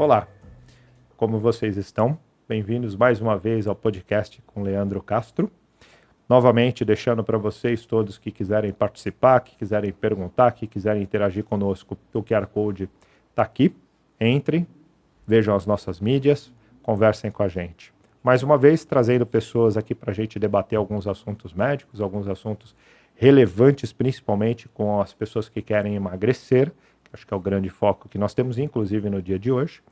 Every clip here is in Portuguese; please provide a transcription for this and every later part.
Olá, como vocês estão? Bem-vindos mais uma vez ao podcast com Leandro Castro. Novamente, deixando para vocês todos que quiserem participar, que quiserem perguntar, que quiserem interagir conosco, o QR Code está aqui. Entrem, vejam as nossas mídias, conversem com a gente. Mais uma vez, trazendo pessoas aqui para a gente debater alguns assuntos médicos, alguns assuntos relevantes, principalmente com as pessoas que querem emagrecer, que acho que é o grande foco que nós temos, inclusive, no dia de hoje.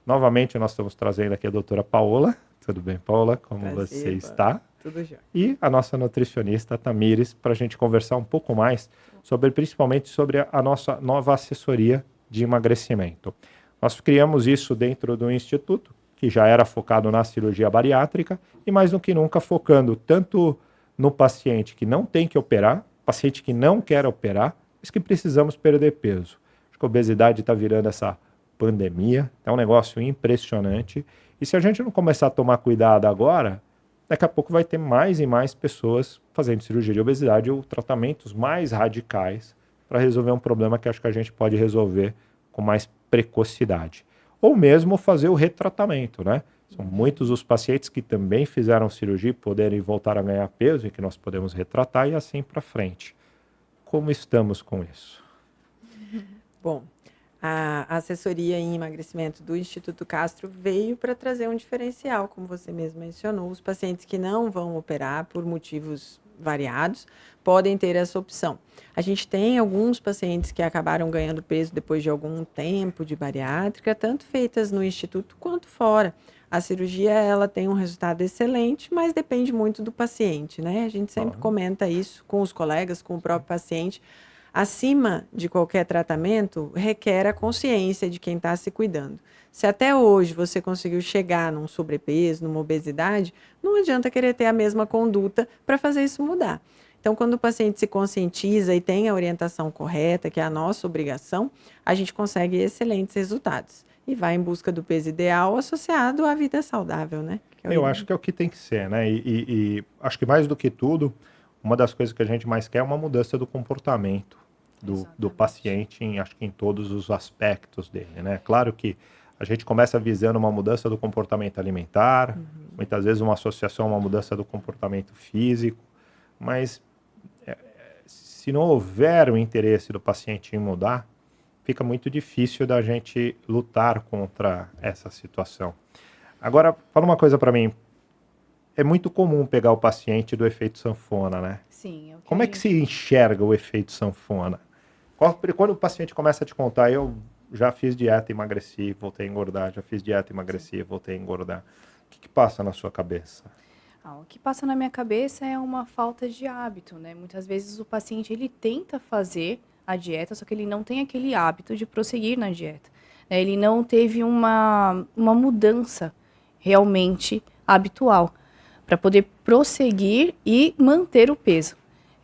Novamente, nós estamos trazendo aqui a doutora Paola. Tudo bem, Paola? Como você está? Tudo já. E a nossa nutricionista, Tamires, para a gente conversar um pouco mais principalmente sobre a nossa nova assessoria de emagrecimento. Nós criamos isso dentro do Instituto, que já era focado na cirurgia bariátrica, e mais do que nunca focando tanto no paciente que não tem que operar, paciente que não quer operar, mas que precisamos perder peso. Acho que a obesidade está virando essa pandemia, é um negócio impressionante. E se a gente não começar a tomar cuidado agora, daqui a pouco vai ter mais e mais pessoas fazendo cirurgia de obesidade ou tratamentos mais radicais para resolver um problema que acho que a gente pode resolver com mais precocidade. Ou mesmo fazer o retratamento, né? São muitos os pacientes que também fizeram cirurgia e poderem voltar a ganhar peso e que nós podemos retratar e assim para frente. Como estamos com isso? Bom, a assessoria em emagrecimento do Instituto Castro veio para trazer um diferencial, como você mesmo mencionou. Os pacientes que não vão operar por motivos variados podem ter essa opção. A gente tem alguns pacientes que acabaram ganhando peso depois de algum tempo de bariátrica, tanto feitas no Instituto quanto fora. A cirurgia, ela tem um resultado excelente, mas depende muito do paciente, né? A gente sempre comenta isso com os colegas, com o próprio paciente. Acima de qualquer tratamento, requer a consciência de quem está se cuidando. Se até hoje você conseguiu chegar num sobrepeso, numa obesidade, não adianta querer ter a mesma conduta para fazer isso mudar. Então, quando o paciente se conscientiza e tem a orientação correta, que é a nossa obrigação, a gente consegue excelentes resultados. E vai em busca do peso ideal associado à vida saudável, né? Eu acho que é o que tem que ser, né? E acho que mais do que tudo, uma das coisas que a gente mais quer é uma mudança do comportamento do paciente, acho que em todos os aspectos dele, né? Claro que a gente começa visando uma mudança do comportamento alimentar, muitas vezes uma associação a uma mudança do comportamento físico, mas se não houver o interesse do paciente em mudar, fica muito difícil da gente lutar contra essa situação. Agora, fala uma coisa para mim. É muito comum pegar o paciente do efeito sanfona, né? Sim. Como é que se enxerga o efeito sanfona? Quando o paciente começa a te contar, eu já fiz dieta, emagreci, voltei a engordar, já fiz dieta, emagreci, voltei a engordar. O que passa na sua cabeça? O que passa na minha cabeça é uma falta de hábito, né? Muitas vezes o paciente, ele tenta fazer a dieta, só que ele não tem aquele hábito de prosseguir na dieta. Ele não teve uma mudança realmente habitual para poder prosseguir e manter o peso.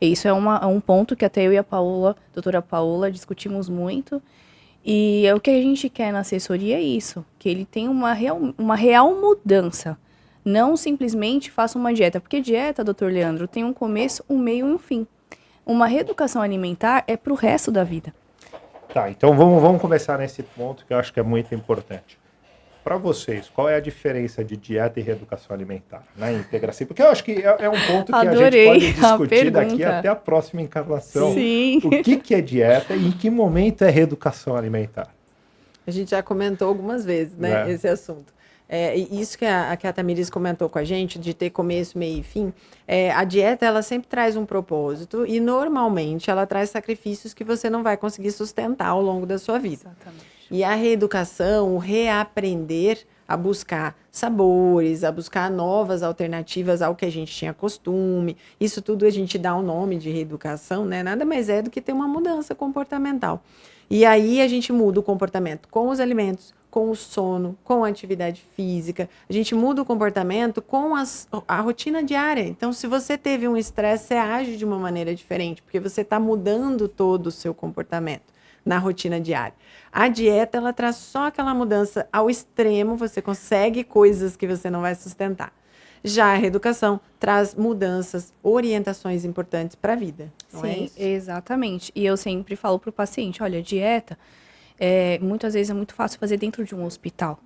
E isso é um ponto que até eu e a Paola, doutora Paola, discutimos muito. E o que a gente quer na assessoria é isso, que ele tenha uma real mudança. Não simplesmente faça uma dieta, porque dieta, doutor Leandro, tem um começo, um meio e um fim. Uma reeducação alimentar é para o resto da vida. Tá, então vamos começar nesse ponto que eu acho que é muito importante. Para vocês, qual é a diferença de dieta e reeducação alimentar na integração? Porque eu acho que é um ponto que Adorei a gente pode discutir daqui até a próxima encarnação. Sim. O que é dieta e em que momento é reeducação alimentar? A gente já comentou algumas vezes, né, esse assunto. Isso que a Tamires comentou com a gente, de ter começo, meio e fim, a dieta, ela sempre traz um propósito e, normalmente, ela traz sacrifícios que você não vai conseguir sustentar ao longo da sua vida. Exatamente. E a reeducação, o reaprender a buscar sabores, a buscar novas alternativas ao que a gente tinha costume, isso tudo a gente dá um nome de reeducação, né? Nada mais é do que ter uma mudança comportamental. E aí a gente muda o comportamento com os alimentos, com o sono, com a atividade física. A gente muda o comportamento com a rotina diária. Então, se você teve um estresse, você age de uma maneira diferente, porque você está mudando todo o seu comportamento na rotina diária. A dieta, ela traz só aquela mudança ao extremo, você consegue coisas que você não vai sustentar. Já a reeducação traz mudanças, orientações importantes para a vida. Não é isso? Exatamente. E eu sempre falo para o paciente, olha, dieta muitas vezes é muito fácil fazer dentro de um hospital.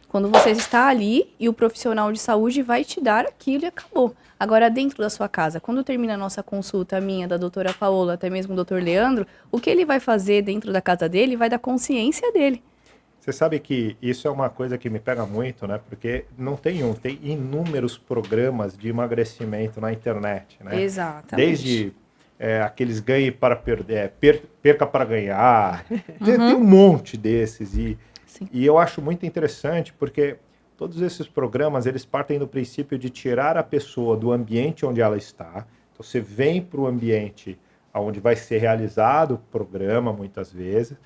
Quando você está ali e o profissional de saúde vai te dar aquilo e acabou. Agora, dentro da sua casa, quando termina a nossa consulta, a minha, da doutora Paola, até mesmo o doutor Leandro, o que ele vai fazer dentro da casa dele vai dar consciência dele. Você sabe que isso é uma coisa que me pega muito, né? Porque não tem tem inúmeros programas de emagrecimento na internet, né? Exatamente. Desde aqueles ganhe para perder, perca para ganhar, tem um monte desses. E eu acho muito interessante porque todos esses programas, eles partem do princípio de tirar a pessoa do ambiente onde ela está. Então, você vem para o ambiente onde vai ser realizado o programa, muitas vezes,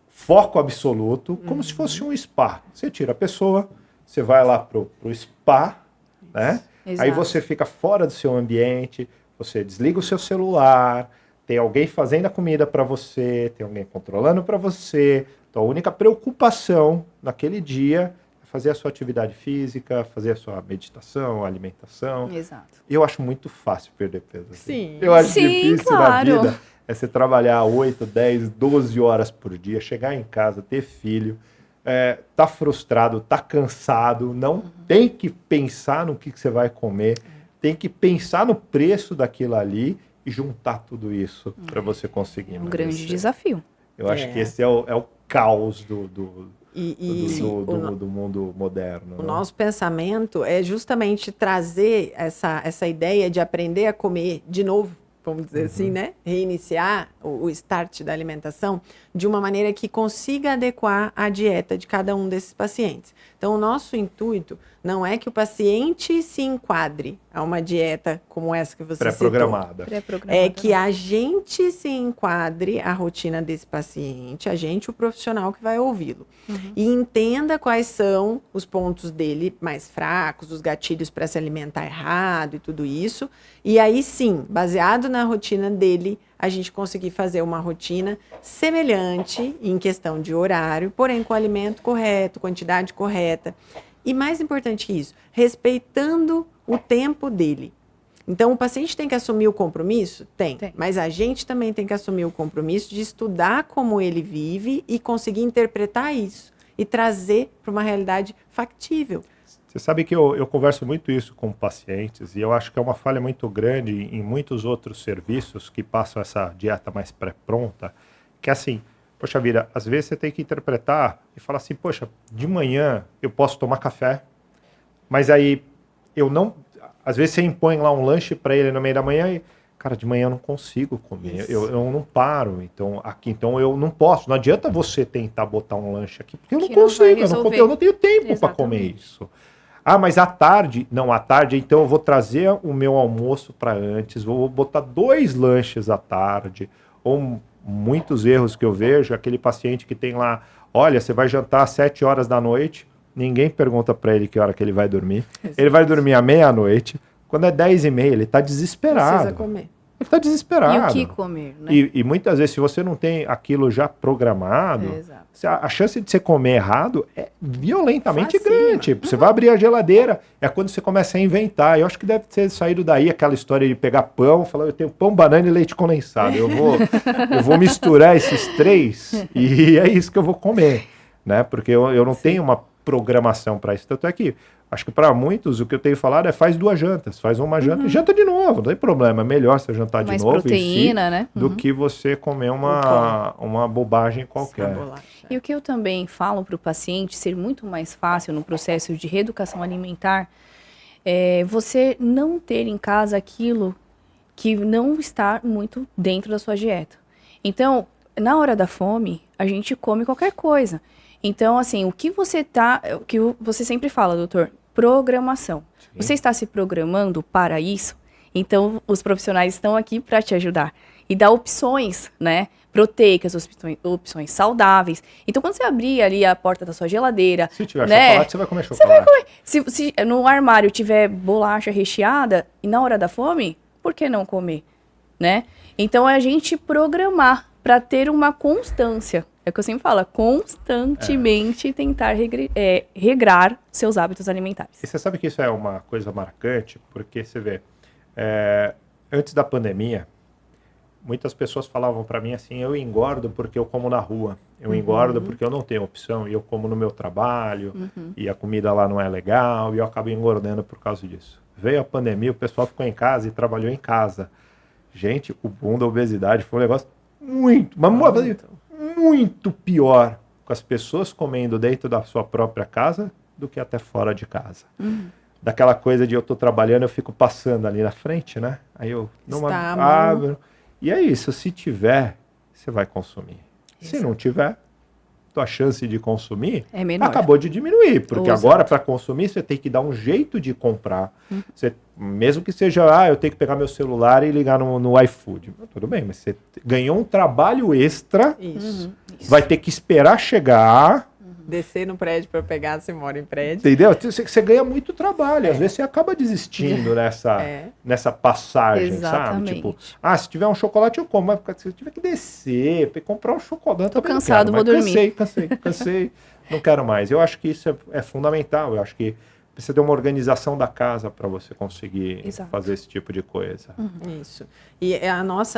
foco absoluto, como se fosse um spa. Você tira a pessoa, você vai lá para o spa, né? Exato. Aí você fica fora do seu ambiente, você desliga o seu celular, tem alguém fazendo a comida para você, tem alguém controlando para você. Então, a única preocupação naquele dia é fazer a sua atividade física, fazer a sua meditação, alimentação. Exato. Eu acho muito fácil perder peso. Assim. Sim. Eu acho Sim, difícil claro. na vida você trabalhar 8, 10, 12 horas por dia, chegar em casa, ter filho, tá frustrado, tá cansado, não tem que pensar no que você vai comer, tem que pensar no preço daquilo ali e juntar tudo isso para você conseguir É um grande desafio. Eu acho que esse é o caos do o mundo moderno. O né? nosso pensamento é justamente trazer essa ideia de aprender a comer de novo, vamos dizer assim, né? Reiniciar o start da alimentação de uma maneira que consiga adequar a dieta de cada um desses pacientes. Então, o nosso intuito não é que o paciente se enquadre a uma dieta como essa que você citou. Pré-programada. É que a gente se enquadre à rotina desse paciente, a gente, o profissional que vai ouvi-lo. E entenda quais são os pontos dele mais fracos, os gatilhos para se alimentar errado e tudo isso. E aí sim, baseado na rotina dele, a gente conseguir fazer uma rotina semelhante em questão de horário, porém com o alimento correto, quantidade correta. E mais importante que isso, respeitando o tempo dele. Então, o paciente tem que assumir o compromisso? Tem. Mas a gente também tem que assumir o compromisso de estudar como ele vive e conseguir interpretar isso e trazer para uma realidade factível. Você sabe que eu converso muito isso com pacientes e eu acho que é uma falha muito grande em muitos outros serviços que passam essa dieta mais pré-pronta, que é assim, poxa vida, às vezes você tem que interpretar e falar assim, poxa, de manhã eu posso tomar café, mas aí eu não... Às vezes você impõe lá um lanche para ele no meio da manhã e, cara, de manhã eu não consigo comer, eu não paro, então eu não posso. Não adianta você tentar botar um lanche aqui, porque eu não consigo, eu não tenho tempo para comer isso. Ah, mas à tarde, então eu vou trazer o meu almoço para antes, vou botar 2 lanches à tarde, ou muitos erros que eu vejo, aquele paciente que tem lá, olha, você vai jantar às 7 horas da noite, ninguém pergunta para ele que hora que ele vai dormir. Exato. Ele vai dormir à meia-noite. Quando é 10h30, ele está desesperado. Precisa comer. Ele está desesperado. E o que comer, né? E muitas vezes, se você não tem aquilo já programado, a chance de você comer errado é violentamente grande. Você vai abrir a geladeira, é quando você começa a inventar. Eu acho que deve ter saído daí aquela história de pegar pão, falar, eu tenho pão, banana e leite condensado. Eu vou misturar esses 3 e é isso que eu vou comer. Né? Porque eu não tenho uma programação para isso. Tanto é que, acho que para muitos, o que eu tenho falado é faz 2 jantas. Faz uma janta e janta de novo. Não tem problema. É melhor você jantar de novo proteína, né? do que você comer uma bobagem qualquer. E o que eu também falo para o paciente ser muito mais fácil no processo de reeducação alimentar é você não ter em casa aquilo que não está muito dentro da sua dieta. Então, na hora da fome, a gente come qualquer coisa. Então, assim, o que você sempre fala, doutor, programação. Sim. Você está se programando para isso? Então, os profissionais estão aqui para te ajudar. E dar opções, né? Proteicas, opções saudáveis. Então, quando você abrir ali a porta da sua geladeira... Se tiver chocolate, você vai comer chocolate. Você vai comer. Se no armário tiver bolacha recheada, e na hora da fome, por que não comer? Né? Então, é a gente programar para ter uma constância. É o que eu sempre falo, constantemente tentar regrar seus hábitos alimentares. E você sabe que isso é uma coisa marcante, porque você vê, antes da pandemia, muitas pessoas falavam para mim assim, eu engordo porque eu como na rua, eu engordo porque eu não tenho opção, e eu como no meu trabalho, e a comida lá não é legal, e eu acabo engordando por causa disso. Veio a pandemia, o pessoal ficou em casa e trabalhou em casa. Gente, o boom da obesidade foi um negócio muito pior com as pessoas comendo dentro da sua própria casa do que até fora de casa. Daquela coisa de eu tô trabalhando, eu fico passando ali na frente, né? Aí eu não abro. E é isso, se tiver, você vai consumir. Se não tiver, tua chance de consumir acabou de diminuir, porque agora para consumir você tem que dar um jeito de comprar. Você, mesmo que seja, eu tenho que pegar meu celular e ligar no iFood. Tudo bem, mas você ganhou um trabalho extra, vai ter que esperar chegar, descer no prédio para pegar, você mora em prédio. Entendeu? Você ganha muito trabalho. Às vezes você acaba desistindo nessa passagem, Exatamente. sabe? Tipo, se tiver um chocolate eu como, mas se eu tiver que descer, comprar um chocolate, tô cansado, vou dormir. Cansei, não quero mais. Eu acho que isso é fundamental. Eu acho que precisa ter uma organização da casa para você conseguir fazer esse tipo de coisa. Isso. E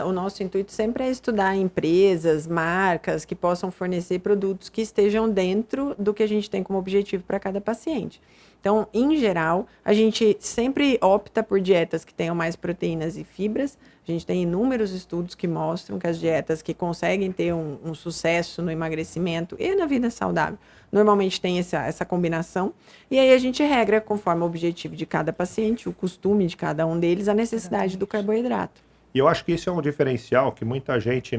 o nosso intuito sempre é estudar empresas, marcas que possam fornecer produtos que estejam dentro do que a gente tem como objetivo para cada paciente. Então, em geral, a gente sempre opta por dietas que tenham mais proteínas e fibras. A gente tem inúmeros estudos que mostram que as dietas que conseguem ter um sucesso no emagrecimento e na vida saudável, normalmente tem essa combinação. E aí a gente regra, conforme o objetivo de cada paciente, o costume de cada um deles, a necessidade do carboidrato. E eu acho que isso é um diferencial que muita gente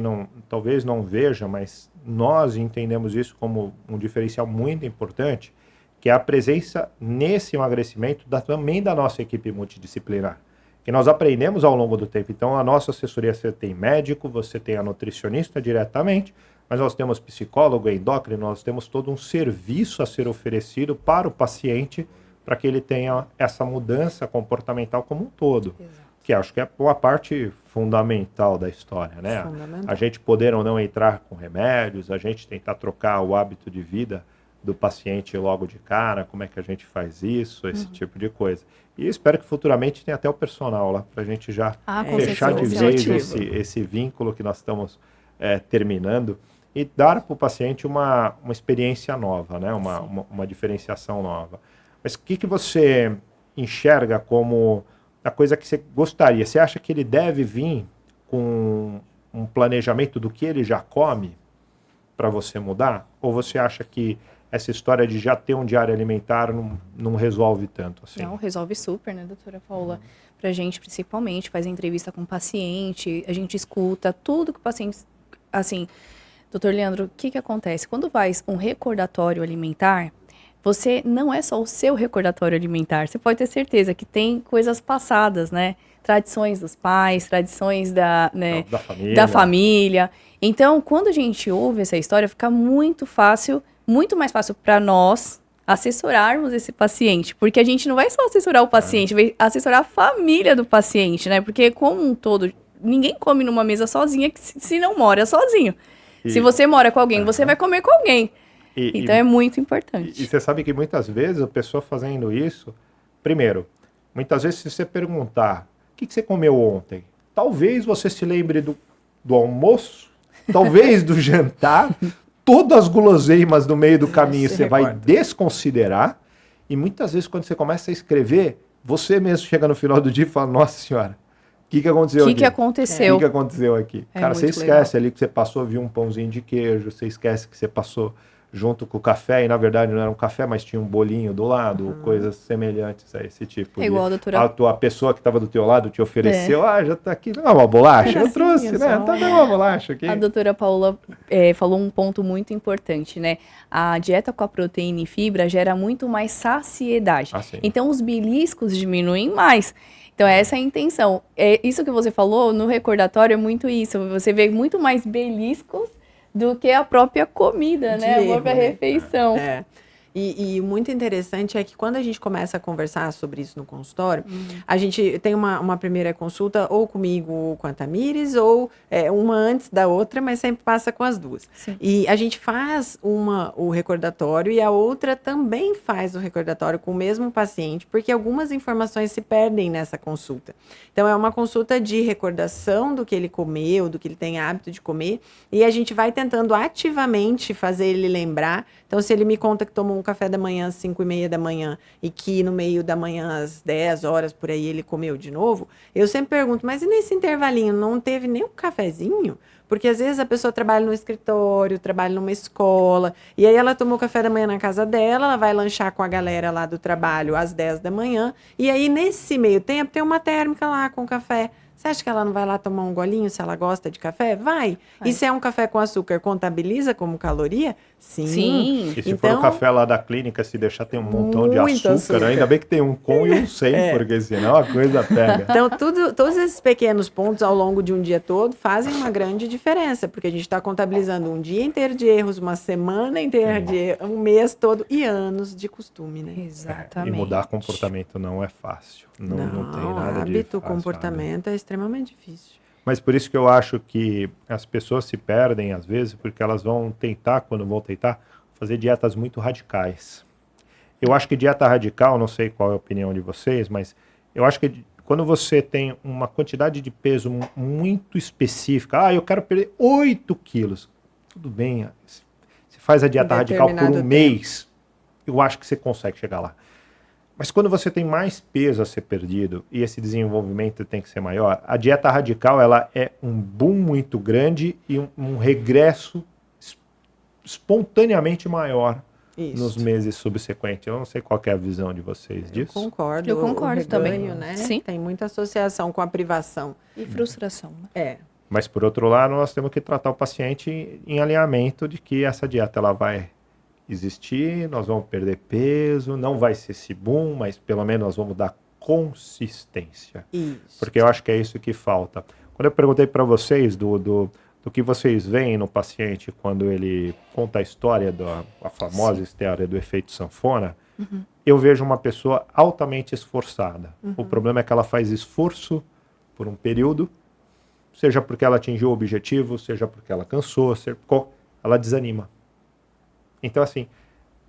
talvez não veja, mas nós entendemos isso como um diferencial muito importante, que é a presença nesse emagrecimento também da nossa equipe multidisciplinar, que nós aprendemos ao longo do tempo. Então, a nossa assessoria, você tem médico, você tem a nutricionista diretamente, mas nós temos psicólogo, endócrino, nós temos todo um serviço a ser oferecido para o paciente para que ele tenha essa mudança comportamental como um todo. Exato. Que acho que é uma parte fundamental da história, né? A gente poder ou não entrar com remédios, a gente tentar trocar o hábito de vida do paciente logo de cara, como é que a gente faz isso, esse tipo de coisa. E espero que futuramente tenha até o personal lá, para a gente já fechar de vez esse vínculo que nós estamos terminando e dar para o paciente uma experiência nova, né? uma diferenciação nova. Mas o que você enxerga como a coisa que você gostaria? Você acha que ele deve vir com um planejamento do que ele já come para você mudar? Ou você acha que essa história de já ter um diário alimentar não resolve tanto assim? Não, resolve super, né, doutora Paula? Pra gente, principalmente, faz entrevista com o paciente, a gente escuta tudo que o paciente... Assim, doutor Leandro, o que acontece? Quando faz um recordatório alimentar, você não é só o seu recordatório alimentar, você pode ter certeza que tem coisas passadas, né? Tradições dos pais, tradições da família. Então, quando a gente ouve essa história, fica muito mais fácil para nós assessorarmos esse paciente, porque a gente não vai só assessorar o paciente, vai assessorar a família do paciente, né? Porque como um todo, ninguém come numa mesa sozinha se não mora sozinho. Se você mora com alguém, você vai comer com alguém. Então é muito importante. E você sabe que muitas vezes a pessoa fazendo isso, primeiro, muitas vezes se você perguntar, o que você comeu ontem? Talvez você se lembre do almoço, talvez do jantar, todas as guloseimas no meio do caminho você vai desconsiderar, e muitas vezes quando você começa a escrever, você mesmo chega no final do dia e fala, nossa senhora, o que aconteceu aqui? O que aconteceu? O que aconteceu aqui? Cara, você esquece ali que você passou, viu um pãozinho de queijo, você esquece que você passou junto com o café, e na verdade não era um café, mas tinha um bolinho do lado, coisas semelhantes a esse tipo. Igual a doutora... A pessoa que estava do teu lado te ofereceu, já tá aqui, não é uma bolacha? Eu trouxe, né? Tá dando uma bolacha aqui. A doutora Paula falou um ponto muito importante, né? A dieta com a proteína e fibra gera muito mais saciedade. Então os beliscos diminuem mais. Então essa é a intenção. Isso que você falou no recordatório é muito isso. Você vê muito mais beliscos do que a própria comida, né? A própria refeição. E muito interessante é que quando a gente começa a conversar sobre isso no consultório, a gente tem uma primeira consulta ou comigo ou com a Tamires, ou uma antes da outra, mas sempre passa com as duas. Sim. E a gente faz o recordatório e a outra também faz o recordatório com o mesmo paciente, porque algumas informações se perdem nessa consulta. Então, é uma consulta de recordação do que ele comeu, do que ele tem hábito de comer, e a gente vai tentando ativamente fazer ele lembrar. Então, se ele me conta que tomou um café da manhã às 5:30 da manhã e que no meio da manhã, às 10 horas, por aí, ele comeu de novo, eu sempre pergunto, mas e nesse intervalinho, não teve nem um cafezinho? Porque às vezes a pessoa trabalha no escritório, trabalha numa escola, e aí ela tomou café da manhã na casa dela, ela vai lanchar com a galera lá do trabalho às 10 da manhã, e aí nesse meio tempo tem uma térmica lá com café. Você acha que ela não vai lá tomar um golinho se ela gosta de café? Vai. E se é um café com açúcar, contabiliza como caloria? Sim. Sim. E se for o café lá da clínica, se deixar tem um montão de açúcar, ainda bem que tem um com e um sem, porque senão a coisa pega. Então, todos esses pequenos pontos ao longo de um dia todo fazem uma grande diferença, porque a gente está contabilizando um dia inteiro de erros, uma semana inteira de erros, um mês todo e anos de costume, né? Exatamente. E mudar comportamento não é fácil. Não tem nada de hábito, fácil, comportamento é extremamente difícil. Mas por isso que eu acho que as pessoas se perdem, às vezes, porque elas vão tentar, quando vão tentar, fazer dietas muito radicais. Eu acho que dieta radical, não sei qual é a opinião de vocês, mas eu acho que quando você tem uma quantidade de peso muito específica, eu quero perder 8 quilos, tudo bem, você faz a dieta radical por um mês, eu acho que você consegue chegar lá. Mas quando você tem mais peso a ser perdido e esse desenvolvimento tem que ser maior, a dieta radical ela é um boom muito grande e um regresso espontaneamente maior nos meses subsequentes. Eu não sei qual que é a visão de vocês disso. Eu concordo também. Né? Sim. Tem muita associação com a privação. E frustração. Né? Mas, por outro lado, nós temos que tratar o paciente em alinhamento de que essa dieta ela vai existir, nós vamos perder peso, não vai ser esse boom, mas pelo menos nós vamos dar consistência. Isso. Porque eu acho que é isso que falta. Quando eu perguntei para vocês do que vocês veem no paciente quando ele conta a história, a famosa história do efeito sanfona, eu vejo uma pessoa altamente esforçada. O problema é que ela faz esforço por um período, seja porque ela atingiu o objetivo, seja porque ela cansou, ela desanima. Então, assim,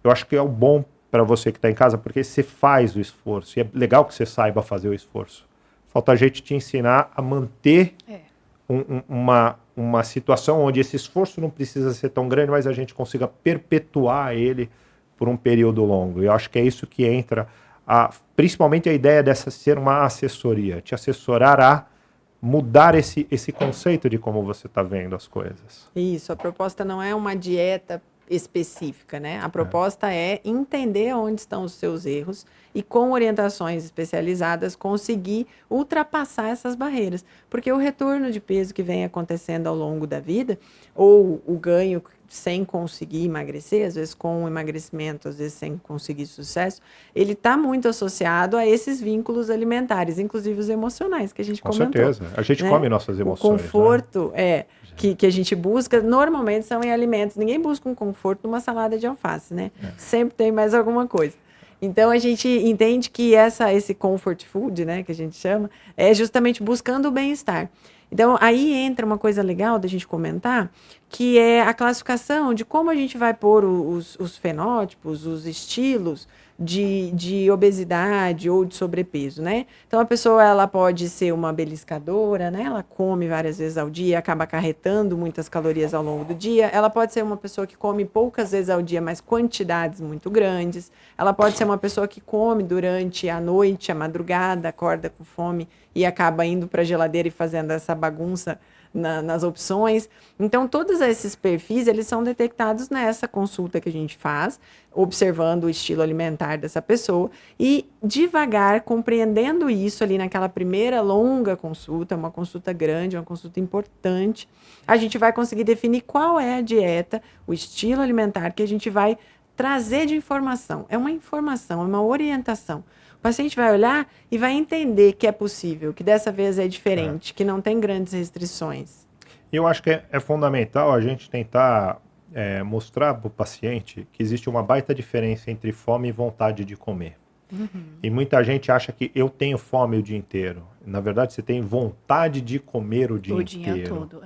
eu acho que é o bom para você que está em casa, porque você faz o esforço, e é legal que você saiba fazer o esforço. Falta a gente te ensinar a manter uma situação onde esse esforço não precisa ser tão grande, mas a gente consiga perpetuar ele por um período longo. E eu acho que é isso que entra, principalmente a ideia dessa ser uma assessoria, te assessorar a mudar esse conceito de como você está vendo as coisas. Isso, a proposta não é uma dieta específica, né? A proposta é entender onde estão os seus erros e com orientações especializadas conseguir ultrapassar essas barreiras, porque o retorno de peso que vem acontecendo ao longo da vida, ou o ganho sem conseguir emagrecer, às vezes com o emagrecimento, às vezes sem conseguir sucesso, ele está muito associado a esses vínculos alimentares, inclusive os emocionais que a gente comentou. Com certeza, a gente come nossas emoções. O conforto que a gente busca, normalmente são em alimentos. Ninguém busca um conforto numa salada de alface, né? Sempre tem mais alguma coisa. Então, a gente entende que esse comfort food, né, que a gente chama, é justamente buscando o bem-estar. Então, aí entra uma coisa legal da gente comentar, que é a classificação de como a gente vai pôr os fenótipos, os estilos de obesidade ou de sobrepeso, né? Então, a pessoa, ela pode ser uma beliscadora, né? Ela come várias vezes ao dia, acaba acarretando muitas calorias ao longo do dia. Ela pode ser uma pessoa que come poucas vezes ao dia, mas quantidades muito grandes. Ela pode ser uma pessoa que come durante a noite, a madrugada, acorda com fome e acaba indo para a geladeira e fazendo essa bagunça nas opções. Então, todos esses perfis, eles são detectados nessa consulta que a gente faz, observando o estilo alimentar dessa pessoa e devagar, compreendendo isso ali naquela primeira longa consulta, uma consulta grande, uma consulta importante, a gente vai conseguir definir qual é a dieta, o estilo alimentar que a gente vai trazer de informação. É uma informação, é uma orientação. O paciente vai olhar e vai entender que é possível, que dessa vez é diferente, que não tem grandes restrições. Eu acho que é fundamental a gente tentar mostrar para o paciente que existe uma baita diferença entre fome e vontade de comer. E muita gente acha que eu tenho fome o dia inteiro. Na verdade, você tem vontade de comer o dia inteiro. Dia todo,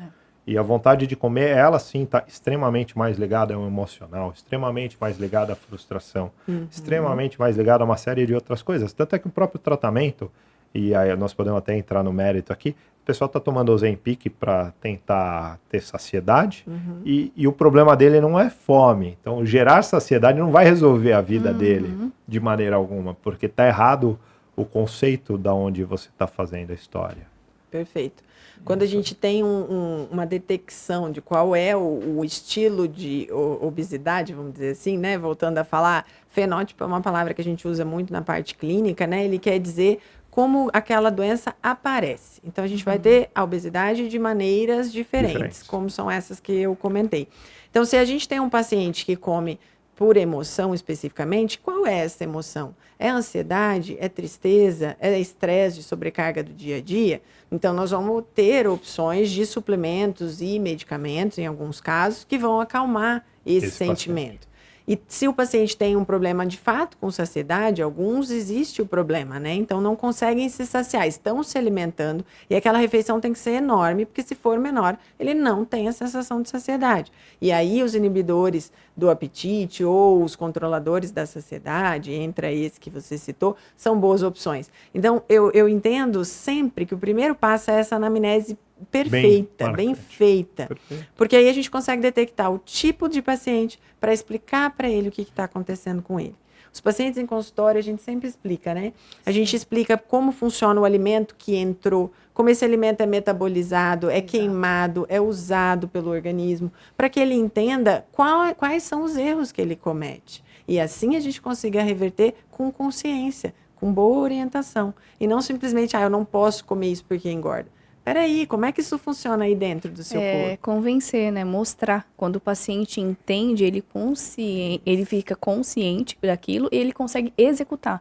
E a vontade de comer, ela sim está extremamente mais ligada ao emocional, extremamente mais ligada à frustração, extremamente mais ligada a uma série de outras coisas. Tanto é que o próprio tratamento, e aí nós podemos até entrar no mérito aqui, o pessoal está tomando Ozempic para tentar ter saciedade, e o problema dele não é fome. Então, gerar saciedade não vai resolver a vida dele de maneira alguma, porque está errado o conceito da onde você está fazendo a história. Perfeito. Quando a gente tem uma detecção de qual é o estilo de obesidade, vamos dizer assim, né? Voltando a falar, fenótipo é uma palavra que a gente usa muito na parte clínica, né? Ele quer dizer como aquela doença aparece. Então, a gente vai ter a obesidade de maneiras diferentes, como são essas que eu comentei. Então, se a gente tem um paciente que come por emoção especificamente, qual é essa emoção? É ansiedade? É tristeza? É estresse de sobrecarga do dia a dia? Então, nós vamos ter opções de suplementos e medicamentos, em alguns casos, que vão acalmar esse sentimento. E se o paciente tem um problema de fato com saciedade, alguns existe o problema, né? Então não conseguem se saciar, estão se alimentando e aquela refeição tem que ser enorme, porque se for menor, ele não tem a sensação de saciedade. E aí os inibidores do apetite ou os controladores da saciedade, entre esses que você citou, são boas opções. Então eu entendo sempre que o primeiro passo é essa anamnese perfeita, bem feita. Perfeito. Porque aí a gente consegue detectar o tipo de paciente para explicar para ele o que está acontecendo com ele. Os pacientes em consultório, a gente sempre explica, né? A gente explica como funciona o alimento que entrou, como esse alimento é metabolizado, é queimado, é usado pelo organismo, para que ele entenda quais são os erros que ele comete. E assim a gente consiga reverter com consciência, com boa orientação. E não simplesmente, eu não posso comer isso porque engorda. Peraí, como é que isso funciona aí dentro do seu corpo? Convencer, né? Mostrar. Quando o paciente entende, ele fica consciente daquilo e ele consegue executar.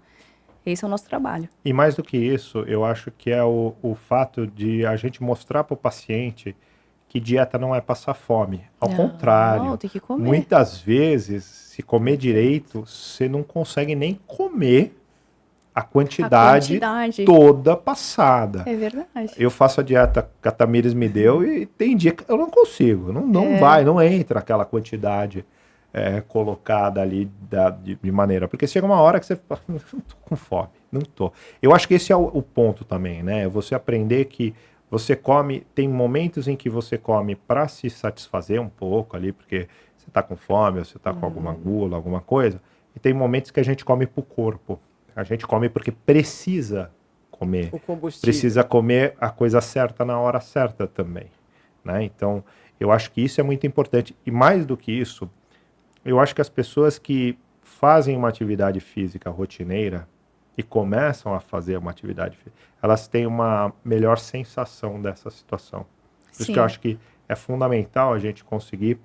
Esse é o nosso trabalho. E mais do que isso, eu acho que é o fato de a gente mostrar para o paciente que dieta não é passar fome. Ao contrário, tem que comer. Muitas vezes, se comer direito, você não consegue nem comer a quantidade toda passada. É verdade. Eu faço a dieta que a Tamires me deu e tem dia que eu não consigo. Não entra aquela quantidade colocada ali de maneira. Porque chega uma hora que você fala, não tô com fome, não tô. Eu acho que esse é o ponto também, né? Você aprender que você come, tem momentos em que você come para se satisfazer um pouco ali, porque você tá com fome, ou você tá com alguma gula, alguma coisa. E tem momentos que a gente come pro corpo. A gente come porque precisa comer. O combustível. Precisa comer a coisa certa na hora certa também, né? Então, eu acho que isso é muito importante. E mais do que isso, eu acho que as pessoas que fazem uma atividade física rotineira e começam a fazer uma atividade física, elas têm uma melhor sensação dessa situação. Por isso que eu acho que é fundamental a gente conseguir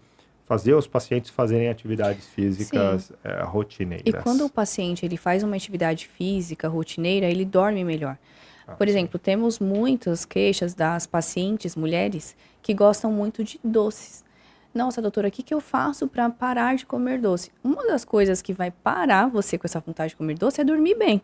fazer os pacientes fazerem atividades físicas rotineiras. E quando o paciente ele faz uma atividade física rotineira, ele dorme melhor. Por exemplo, temos muitas queixas das pacientes, mulheres, que gostam muito de doces. Nossa, doutora, o que eu faço para parar de comer doce? Uma das coisas que vai parar você com essa vontade de comer doce é dormir bem.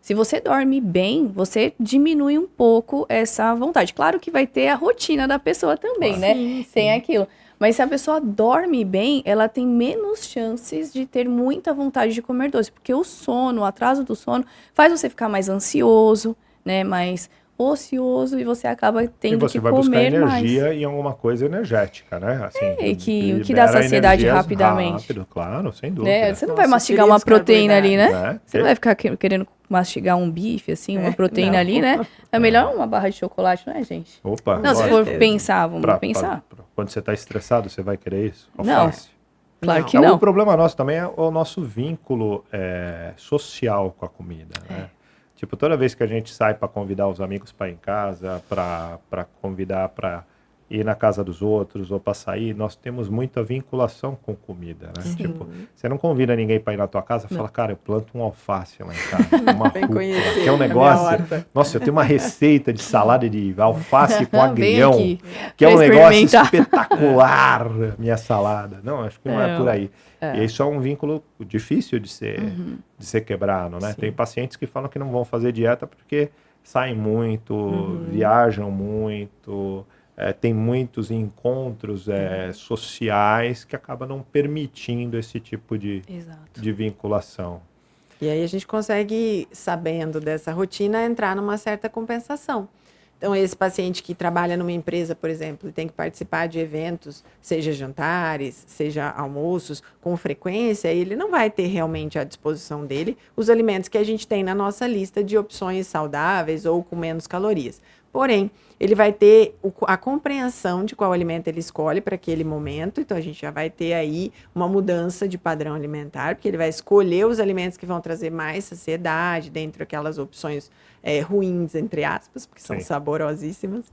Se você dorme bem, você diminui um pouco essa vontade. Claro que vai ter a rotina da pessoa também, né? Sim. Tem aquilo. Mas se a pessoa dorme bem, ela tem menos chances de ter muita vontade de comer doce. Porque o sono, o atraso do sono, faz você ficar mais ansioso, né? Mais ocioso e você acaba tendo que comer mais. E você vai buscar energia em alguma coisa energética, né? Assim, que dá saciedade rapidamente. Rápido, claro, sem dúvida. Né? Você não vai mastigar uma proteína ali, né? Você não vai ficar querendo mastigar um bife, assim, uma proteína ali, né? É melhor uma barra de chocolate, não é, gente? Opa. Não, se for pensar, vamos pensar. Quando você está estressado, você vai querer isso? Alface. Não, claro que não. O problema nosso também é o nosso vínculo social com a comida, né? Tipo, toda vez que a gente sai para convidar os amigos para ir em casa, para convidar para ir na casa dos outros ou para sair, nós temos muita vinculação com comida, né? Tipo, você não convida ninguém para ir na tua casa e fala, cara, eu planto um alface lá em casa, uma rúcula, que é um negócio... Nossa, eu tenho uma receita de salada de alface com agrião, que é um negócio espetacular, minha salada. Não, acho que não é por aí. E isso é um vínculo difícil de ser quebrado, né? Sim. Tem pacientes que falam que não vão fazer dieta porque saem muito, viajam muito... tem muitos encontros sociais que acabam não permitindo esse tipo de vinculação. E aí a gente consegue, sabendo dessa rotina, entrar numa certa compensação. Então, esse paciente que trabalha numa empresa, por exemplo, tem que participar de eventos, seja jantares, seja almoços, com frequência, ele não vai ter realmente à disposição dele os alimentos que a gente tem na nossa lista de opções saudáveis ou com menos calorias. Porém, ele vai ter a compreensão de qual alimento ele escolhe para aquele momento, então a gente já vai ter aí uma mudança de padrão alimentar, porque ele vai escolher os alimentos que vão trazer mais saciedade, dentre aquelas opções ruins, entre aspas, porque são saborosíssimas.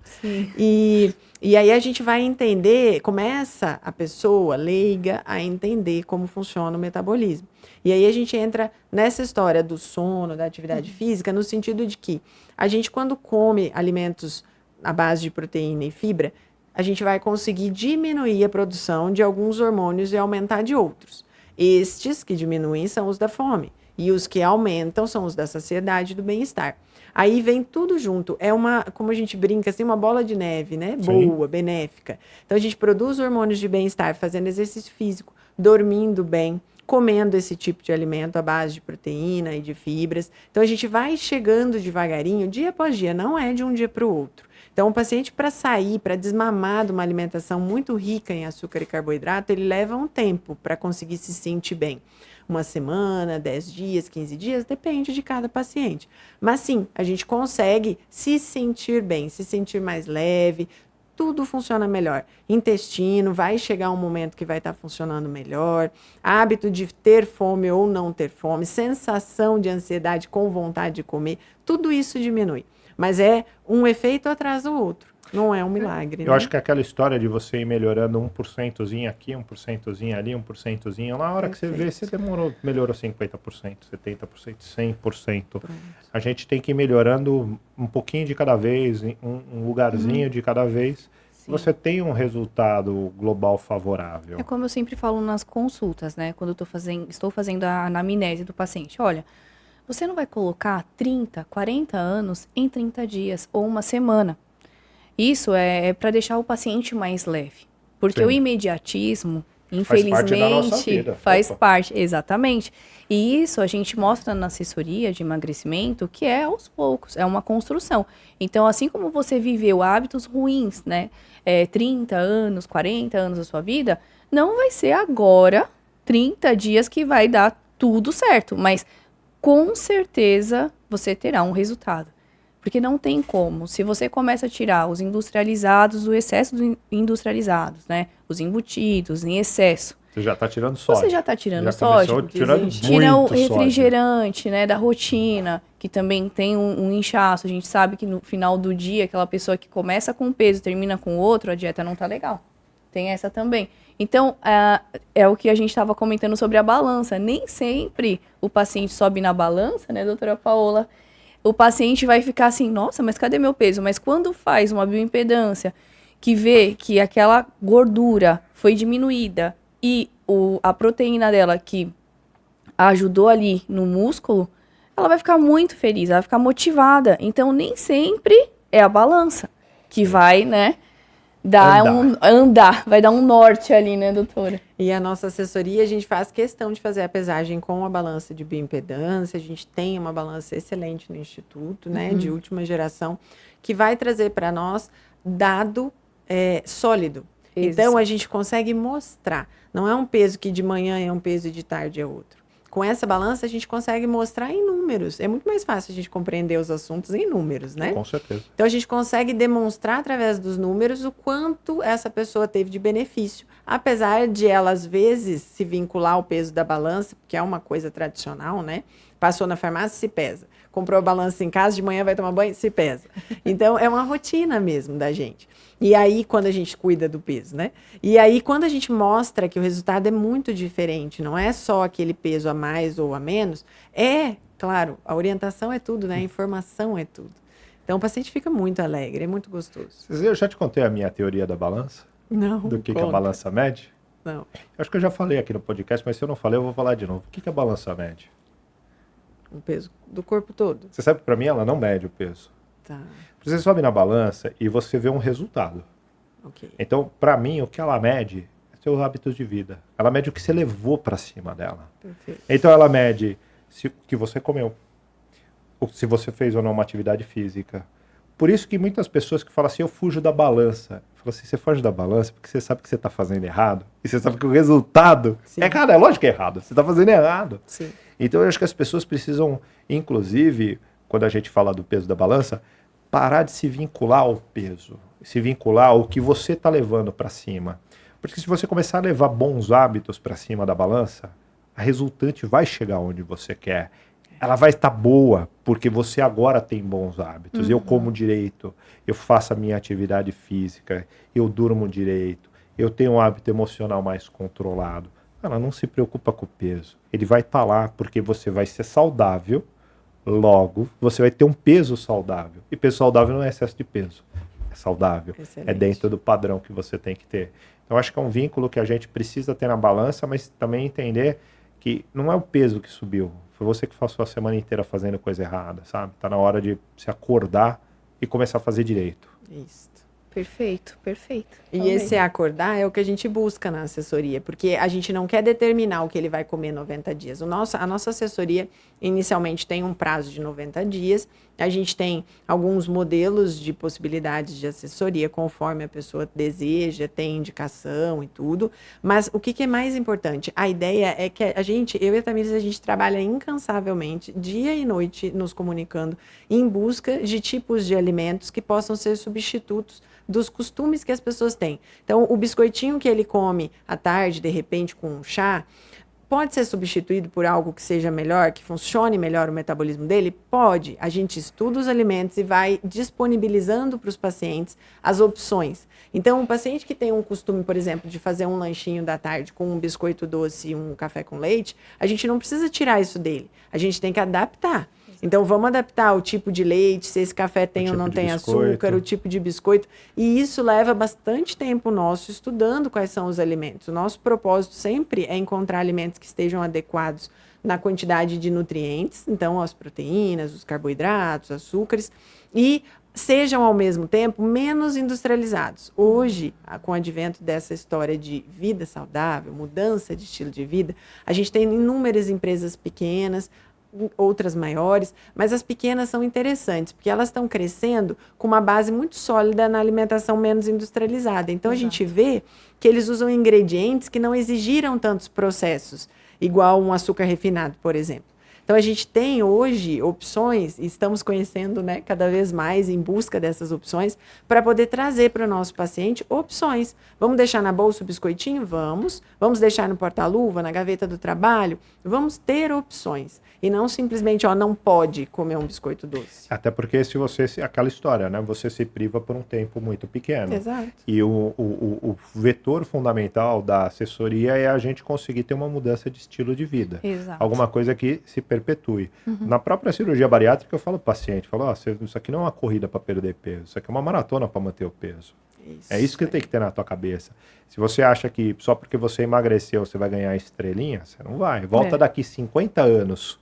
E aí a gente vai entender, começa a pessoa leiga a entender como funciona o metabolismo. E aí a gente entra nessa história do sono, da atividade física, no sentido de que a gente, quando come alimentos à base de proteína e fibra, a gente vai conseguir diminuir a produção de alguns hormônios e aumentar de outros. Estes que diminuem são os da fome, e os que aumentam são os da saciedade e do bem-estar. Aí vem tudo junto, é uma, como a gente brinca, assim, uma bola de neve, né? Boa, benéfica. Então a gente produz hormônios de bem-estar fazendo exercício físico, dormindo bem, comendo esse tipo de alimento à base de proteína e de fibras. Então a gente vai chegando devagarinho, dia após dia, não é de um dia para o outro. Então, o paciente, para sair, para desmamar de uma alimentação muito rica em açúcar e carboidrato, ele leva um tempo para conseguir se sentir bem. Uma semana, 10 dias, 15 dias, depende de cada paciente. Mas sim, a gente consegue se sentir bem, se sentir mais leve, tudo funciona melhor. Intestino, vai chegar um momento que vai estar funcionando melhor. Hábito de ter fome ou não ter fome, sensação de ansiedade com vontade de comer, tudo isso diminui. Mas é um efeito atrás do outro. Não é um milagre. Eu acho que é aquela história de você ir melhorando 1%zinho aqui, 1%zinho ali, 1%zinho. Na hora que você vê, você melhorou 50%, 70%, 100%. Pronto. A gente tem que ir melhorando um pouquinho de cada vez, um lugarzinho de cada vez. Sim. Você tem um resultado global favorável. É como eu sempre falo nas consultas, né? Quando eu estou fazendo a anamnese do paciente. Olha, você não vai colocar 30, 40 anos em 30 dias ou uma semana. Isso é para deixar o paciente mais leve. Porque o imediatismo, infelizmente, faz parte, exatamente. E isso a gente mostra na assessoria de emagrecimento, que é aos poucos, é uma construção. Então, assim como você viveu hábitos ruins, né? 30 anos, 40 anos da sua vida, não vai ser agora, 30 dias, que vai dar tudo certo. Mas, com certeza, você terá um resultado. Porque não tem como. Se você começa a tirar os industrializados do excesso dos industrializados, né? Os embutidos em excesso. Você já está tirando soja. Você já está tirando soja. Tira o refrigerante, né, da rotina, que também tem um inchaço. A gente sabe que no final do dia, aquela pessoa que começa com um peso e termina com outro, a dieta não está legal. Tem essa também. Então, é o que a gente estava comentando sobre a balança. Nem sempre o paciente sobe na balança, né, doutora Paola? O paciente vai ficar assim, nossa, mas cadê meu peso? Mas quando faz uma bioimpedância, que vê que aquela gordura foi diminuída e a proteína dela que ajudou ali no músculo, ela vai ficar muito feliz, ela vai ficar motivada. Então, nem sempre é a balança que vai, né, vai dar um norte ali, né, doutora? E a nossa assessoria, a gente faz questão de fazer a pesagem com a balança de bioimpedância. A gente tem uma balança excelente no Instituto, né, de última geração, que vai trazer para nós dado sólido. Isso. Então, a gente consegue mostrar. Não é um peso que de manhã é um peso e de tarde é outro. Com essa balança, a gente consegue mostrar em números. É muito mais fácil a gente compreender os assuntos em números, né? Com certeza. Então, a gente consegue demonstrar através dos números o quanto essa pessoa teve de benefício. Apesar de ela, às vezes, se vincular ao peso da balança, porque é uma coisa tradicional, né? Passou na farmácia, se pesa. comprou a balança em casa, de manhã vai tomar banho, se pesa. Então, é uma rotina mesmo da gente. E aí, quando a gente cuida do peso, né? E aí, quando a gente mostra que o resultado é muito diferente, não é só aquele peso a mais ou a menos, claro, a orientação é tudo, né? A informação é tudo. Então, o paciente fica muito alegre, é muito gostoso. Eu já te contei a minha teoria da balança? Não, Do que a balança mede? Não. Eu acho que eu já falei aqui no podcast, mas se eu não falei, eu vou falar de novo. O que a balança mede? O peso do corpo todo. Você sabe que para mim ela não mede o peso. Tá. Você sobe na balança e você vê um resultado. Ok. Então, para mim, o que ela mede é seus hábitos de vida. Ela mede o que você levou para cima dela. Perfeito. Então, ela mede o que você comeu, se você fez ou não uma atividade física. Por isso que muitas pessoas que falam assim, eu fujo da balança. Falam assim, você foge da balança porque você sabe que você está fazendo errado. E você sabe que o resultado é errado. É lógico que é errado. Você está fazendo errado. Sim. Então, eu acho que as pessoas precisam, inclusive, quando a gente fala do peso da balança, parar de se vincular ao peso. Se vincular ao que você está levando para cima. Porque se você começar a levar bons hábitos para cima da balança, a resultante vai chegar onde você quer. Ela vai estar boa, porque você agora tem bons hábitos. Eu como direito, eu faço a minha atividade física, eu durmo direito, eu tenho um hábito emocional mais controlado. Ela não se preocupa com o peso. Ele vai estar lá porque você vai ser saudável, logo você vai ter um peso saudável. E peso saudável não é excesso de peso, é saudável. Excelente. É dentro do padrão que você tem que ter. Então acho que é um vínculo que a gente precisa ter na balança, mas também entender que não é o peso que subiu. Foi você que passou a semana inteira fazendo coisa errada, sabe? Tá na hora de se acordar e começar a fazer direito. Isso. Perfeito, perfeito. E Amei. esse acordar é o que a gente busca na assessoria, porque a gente não quer determinar o que ele vai comer 90 dias. A nossa assessoria inicialmente tem um prazo de 90 dias, a gente tem alguns modelos de possibilidades de assessoria conforme a pessoa deseja, tem indicação e tudo, mas o que é mais importante? A ideia é que eu e a Tamires, a gente trabalha incansavelmente, dia e noite, nos comunicando em busca de tipos de alimentos que possam ser substitutos dos costumes que as pessoas têm. Então, o biscoitinho que ele come à tarde, de repente, com um chá, pode ser substituído por algo que seja melhor, que funcione melhor o metabolismo dele? Pode. A gente estuda os alimentos e vai disponibilizando para os pacientes as opções. Então, um paciente que tem um costume, por exemplo, de fazer um lanchinho da tarde com um biscoito doce e um café com leite, a gente não precisa tirar isso dele. A gente tem que adaptar. Então, vamos adaptar o tipo de leite, se esse café tem ou não tem açúcar, o tipo de biscoito. E isso leva bastante tempo nosso estudando quais são os alimentos. O nosso propósito sempre é encontrar alimentos que estejam adequados na quantidade de nutrientes, então as proteínas, os carboidratos, açúcares, e sejam ao mesmo tempo menos industrializados. Hoje, com o advento dessa história de vida saudável, mudança de estilo de vida, a gente tem inúmeras empresas pequenas, outras maiores, mas as pequenas são interessantes, porque elas estão crescendo com uma base muito sólida na alimentação menos industrializada. Então, a gente vê que eles usam ingredientes que não exigiram tantos processos, igual um açúcar refinado, por exemplo. Então, a gente tem hoje opções, e estamos conhecendo, né, cada vez mais em busca dessas opções, para poder trazer para o nosso paciente opções. Vamos deixar na bolsa o biscoitinho? Vamos. Vamos deixar no porta-luva, na gaveta do trabalho? Vamos ter opções. E não simplesmente, não pode comer um biscoito doce. Até porque se você, aquela história, né? Você se priva por um tempo muito pequeno. Exato. E o vetor fundamental da assessoria é a gente conseguir ter uma mudança de estilo de vida. Exato. Alguma coisa que se perpetue. Na própria cirurgia bariátrica, eu falo para o paciente, isso aqui não é uma corrida para perder peso, isso aqui é uma maratona para manter o peso. É isso que tem que ter na tua cabeça. Se você acha que só porque você emagreceu você vai ganhar estrelinha, você não vai. Volta daqui 50 anos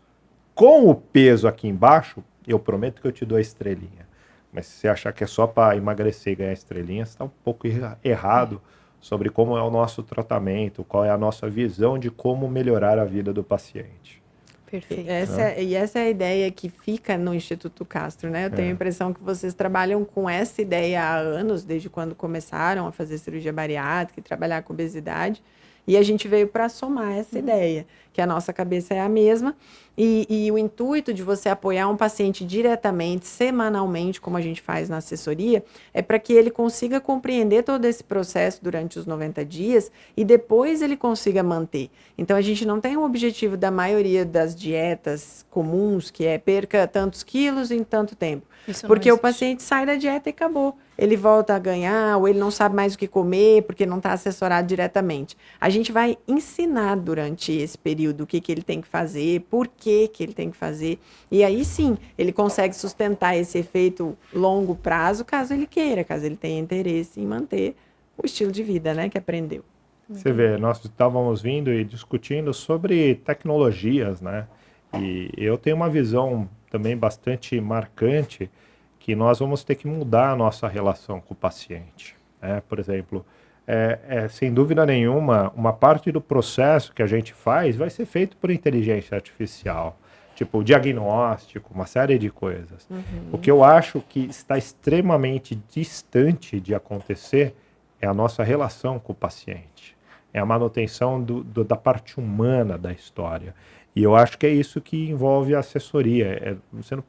com o peso aqui embaixo, eu prometo que eu te dou a estrelinha. Mas se você achar que é só para emagrecer e ganhar estrelinha, você está um pouco errado sobre como é o nosso tratamento, qual é a nossa visão de como melhorar a vida do paciente. Perfeito. Essa é a ideia que fica no Instituto Castro, né? Eu tenho a impressão que vocês trabalham com essa ideia há anos, desde quando começaram a fazer cirurgia bariátrica e trabalhar com obesidade. E a gente veio para somar essa ideia, que a nossa cabeça é a mesma. E o intuito de você apoiar um paciente diretamente, semanalmente, como a gente faz na assessoria, é para que ele consiga compreender todo esse processo durante os 90 dias e depois ele consiga manter. Então, a gente não tem o objetivo da maioria das dietas comuns, que é perca tantos quilos em tanto tempo. Porque o paciente sai da dieta e acabou. Ele volta a ganhar, ou ele não sabe mais o que comer, porque não está assessorado diretamente. A gente vai ensinar durante esse período o que ele tem que fazer, por que ele tem que fazer. E aí sim, ele consegue sustentar esse efeito longo prazo, caso ele queira, caso ele tenha interesse em manter o estilo de vida, né, que aprendeu. Você vê, nós estávamos vindo e discutindo sobre tecnologias, né? E eu tenho uma visão também bastante marcante que nós vamos ter que mudar a nossa relação com o paciente. Né? Por exemplo, sem dúvida nenhuma, uma parte do processo que a gente faz vai ser feito por inteligência artificial, tipo diagnóstico, uma série de coisas. O que eu acho que está extremamente distante de acontecer é a nossa relação com o paciente, é a manutenção da parte humana da história. E eu acho que é isso que envolve a assessoria.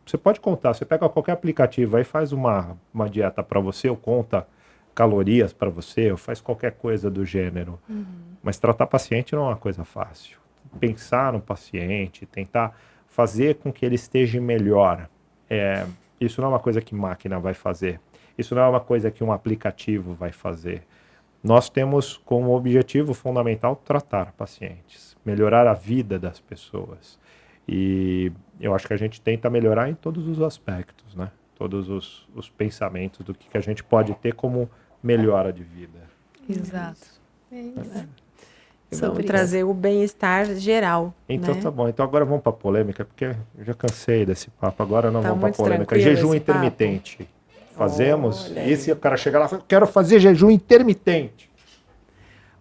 Você pode contar, você pega qualquer aplicativo aí, faz uma dieta para você, ou conta calorias para você, ou faz qualquer coisa do gênero. Mas tratar paciente não é uma coisa fácil. Pensar no paciente, tentar fazer com que ele esteja melhor. Isso não é uma coisa que máquina vai fazer. Isso não é uma coisa que um aplicativo vai fazer. Nós temos como objetivo fundamental tratar pacientes, melhorar a vida das pessoas. E eu acho que a gente tenta melhorar em todos os aspectos, né? Todos os pensamentos do que a gente pode ter como melhora de vida. Exato. Vamos trazer o bem-estar geral. Então, né? tá bom. Então agora vamos para a polêmica, porque eu já cansei desse papo. Agora não vamos para a polêmica. tranquilo Jejum esse intermitente. papo. Fazemos? Olha E se o cara chegar lá e falar, quero fazer jejum intermitente.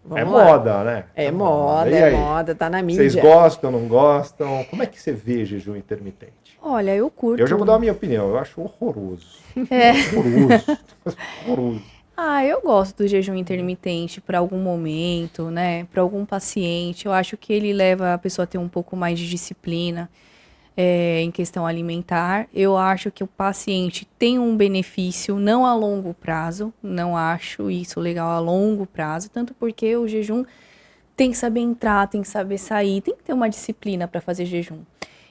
Vamos lá. Moda, né? É Tá moda, E é aí? moda, tá na mídia. Vocês gostam, não gostam? Como é que você vê jejum intermitente? Olha, eu curto. Eu já vou dar a minha opinião. Eu acho horroroso. Horroroso. Eu gosto do jejum intermitente para algum momento, né? Para algum paciente. Eu acho que ele leva a pessoa a ter um pouco mais de disciplina em questão alimentar. Eu acho que o paciente tem um benefício não a longo prazo. Não acho isso legal a longo prazo. Tanto porque o jejum tem que saber entrar, tem que saber sair. Tem que ter uma disciplina para fazer jejum.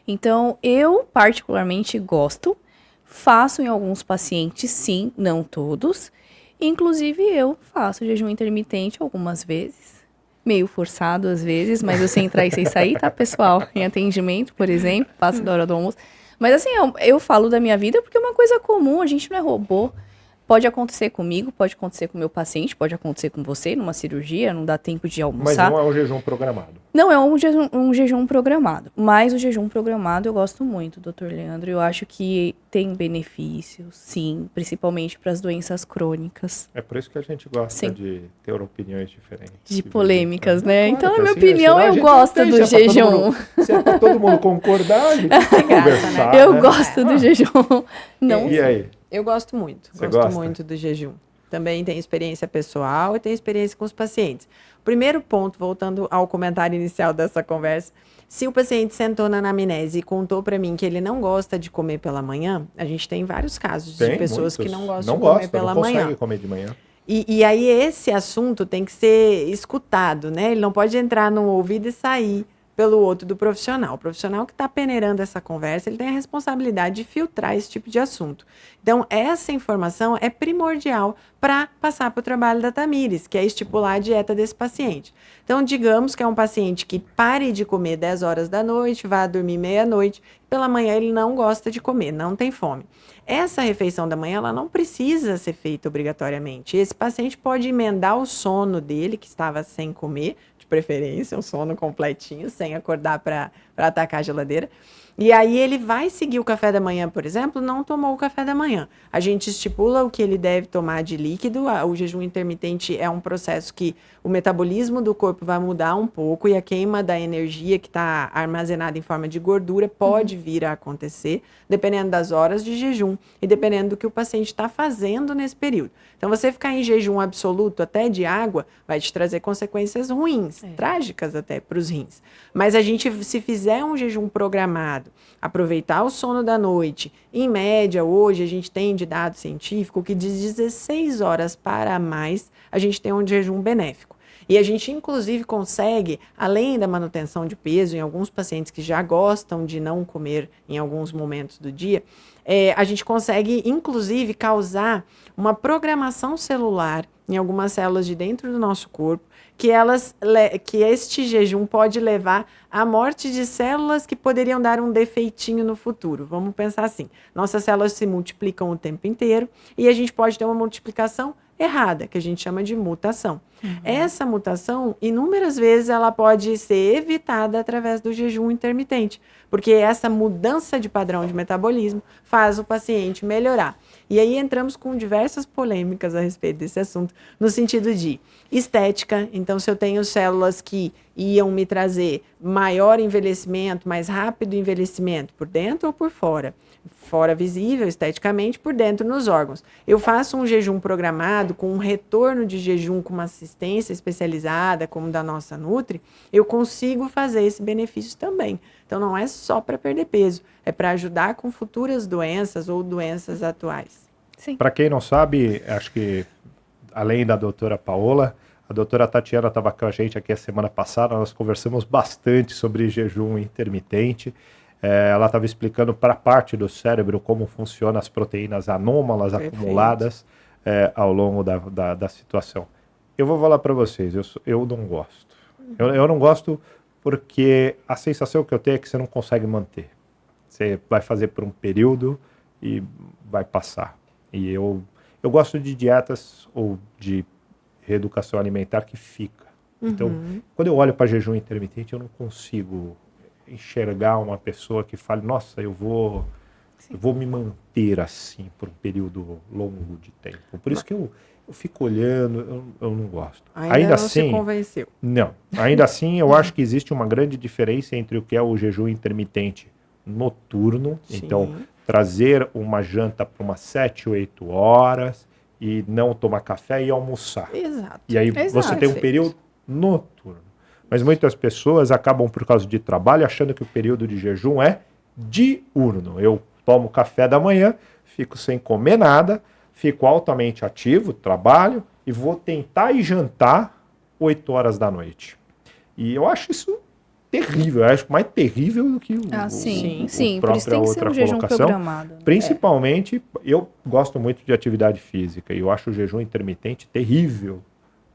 Então, eu particularmente gosto. Faço em alguns pacientes, sim, não todos. Inclusive, eu faço jejum intermitente algumas vezes. Meio forçado às vezes, mas eu sei entrar e sei sair, tá, pessoal? Em atendimento, por exemplo, passo da hora do almoço. Mas assim, eu falo da minha vida porque é uma coisa comum, a gente não é robô. Pode acontecer comigo, pode acontecer com o meu paciente, pode acontecer com você numa cirurgia, não dá tempo de almoçar. Mas não é um jejum programado. Não é um jejum programado, mas o jejum programado eu gosto muito, doutor Leandro. Eu acho que tem benefícios, sim, principalmente para as doenças crônicas. É por isso que a gente gosta Sim. de ter opiniões diferentes. De polêmicas, né? Claro Então, que na minha assim, opinião, senão a eu gente gosto não tem, do se é pra todo jejum. mundo- Se é para todo mundo concordar, a gente tem que graça, conversar, Eu né? gosto do jejum. Não E aí? Eu gosto muito. Você Gosto gosta? muito do jejum. Também tenho experiência pessoal e tenho experiência com os pacientes. Primeiro ponto, voltando ao comentário inicial dessa conversa, se o paciente sentou na anamnese e contou para mim que ele não gosta de comer pela manhã, a gente tem vários casos de pessoas que não gostam de comer pela manhã. Não consegue comer de manhã. E aí esse assunto tem que ser escutado, né? Ele não pode entrar num ouvido e sair pelo outro do profissional. O profissional que está peneirando essa conversa, ele tem a responsabilidade de filtrar esse tipo de assunto. Então, essa informação é primordial para passar para o trabalho da Tamires, que é estipular a dieta desse paciente. Então, digamos que é um paciente que pare de comer 10 horas da noite, vá dormir meia-noite, pela manhã ele não gosta de comer, não tem fome. Essa refeição da manhã, ela não precisa ser feita obrigatoriamente. Esse paciente pode emendar o sono dele, que estava sem comer, de preferência, um sono completinho, sem acordar para atacar a geladeira. E aí ele vai seguir o café da manhã, por exemplo, não tomou o café da manhã. A gente estipula o que ele deve tomar de líquido. O jejum intermitente é um processo que o metabolismo do corpo vai mudar um pouco e a queima da energia que está armazenada em forma de gordura pode vir a acontecer, dependendo das horas de jejum e dependendo do que o paciente está fazendo nesse período. Então, você ficar em jejum absoluto até de água vai te trazer consequências ruins, trágicas até para os rins. Mas a gente, se fizer um jejum programado, aproveitar o sono da noite, em média, hoje a gente tem de dado científico que de 16 horas para mais, a gente tem um jejum benéfico. E a gente, inclusive, consegue, além da manutenção de peso, em alguns pacientes que já gostam de não comer em alguns momentos do dia, a gente consegue, inclusive, causar uma programação celular em algumas células de dentro do nosso corpo, que este jejum pode levar à morte de células que poderiam dar um defeitinho no futuro. Vamos pensar assim, nossas células se multiplicam o tempo inteiro e a gente pode ter uma multiplicação errada, que a gente chama de mutação. Essa mutação, inúmeras vezes, ela pode ser evitada através do jejum intermitente, porque essa mudança de padrão de metabolismo faz o paciente melhorar. E aí entramos com diversas polêmicas a respeito desse assunto, no sentido de estética. Então, se eu tenho células que iam me trazer maior envelhecimento, mais rápido envelhecimento, por dentro ou por fora? Fora visível, esteticamente, por dentro nos órgãos. Eu faço um jejum programado, com um retorno de jejum com uma assistência especializada, como da nossa Nutri, eu consigo fazer esse benefício também. Então, não é só para perder peso, é para ajudar com futuras doenças ou doenças atuais. Para quem não sabe, acho que além da doutora Paola, a doutora Tatiana estava com a gente aqui a semana passada, nós conversamos bastante sobre jejum intermitente. Ela estava explicando para parte do cérebro como funcionam as proteínas anômalas acumuladas ao longo da situação. Eu vou falar para vocês, eu não gosto. Eu não gosto porque a sensação que eu tenho é que você não consegue manter. Você vai fazer por um período e vai passar. E eu gosto de dietas ou de reeducação alimentar que fica. Então, quando eu olho para jejum intermitente, eu não consigo enxergar uma pessoa que fale, nossa, eu vou me manter assim por um período longo de tempo. Por isso que eu fico olhando, eu não gosto. Ainda não assim, se convenceu. Não. Ainda assim, eu acho que existe uma grande diferença entre o que é o jejum intermitente noturno, sim, então trazer uma janta para umas 7, 8 horas e não tomar café e almoçar. Exato. E aí você tem um período noturno. Mas muitas pessoas acabam, por causa de trabalho, achando que o período de jejum é diurno. Eu tomo café da manhã, fico sem comer nada, fico altamente ativo, trabalho, e vou tentar ir jantar 8 horas da noite. E eu acho isso terrível, eu acho mais terrível do que o por isso tem que ser um jejum programado. Principalmente, eu gosto muito de atividade física, e eu acho o jejum intermitente terrível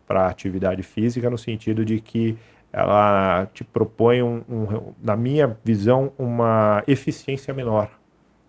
para a atividade física, no sentido de que ela te propõe, na minha visão, uma eficiência menor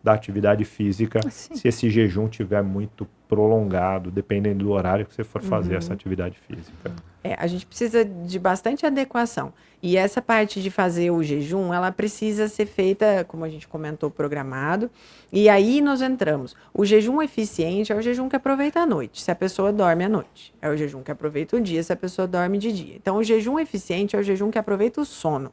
da atividade física, se esse jejum tiver muito prolongado, dependendo do horário que você for fazer essa atividade física. A gente precisa de bastante adequação. E essa parte de fazer o jejum, ela precisa ser feita, como a gente comentou, programado. E aí nós entramos. O jejum eficiente é o jejum que aproveita a noite, se a pessoa dorme à noite. É o jejum que aproveita o dia, se a pessoa dorme de dia. Então, o jejum eficiente é o jejum que aproveita o sono.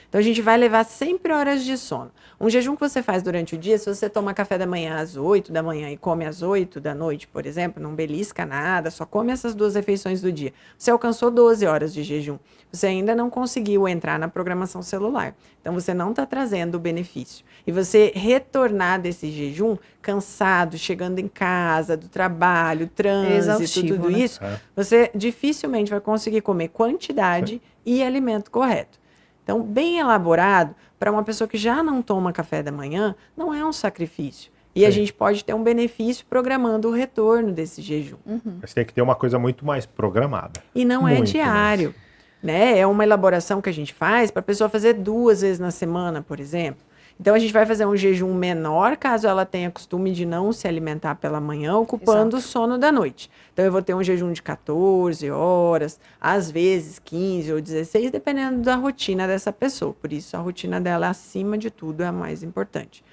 Então, a gente vai levar sempre horas de sono. Um jejum que você faz durante o dia, se você toma café da manhã às 8 da manhã e come às 8 da noite, por exemplo, não belisca nada, só come essas 2 refeições do dia. Você alcançou 12 horas de jejum. Você ainda não conseguiu entrar na programação celular. Então, você não está trazendo o benefício. E você retornar desse jejum cansado, chegando em casa, do trabalho, trânsito, tudo isso, você dificilmente vai conseguir comer quantidade e alimento correto. Então, bem elaborado, para uma pessoa que já não toma café da manhã, não é um sacrifício. E a gente pode ter um benefício programando o retorno desse jejum. Mas tem que ter uma coisa muito mais programada. E não é diário. Né? É uma elaboração que a gente faz para a pessoa fazer 2 vezes na semana, por exemplo. Então, a gente vai fazer um jejum menor, caso ela tenha costume de não se alimentar pela manhã, ocupando o sono da noite. Então, eu vou ter um jejum de 14 horas, às vezes 15 ou 16, dependendo da rotina dessa pessoa. Por isso, a rotina dela, acima de tudo, é a mais importante.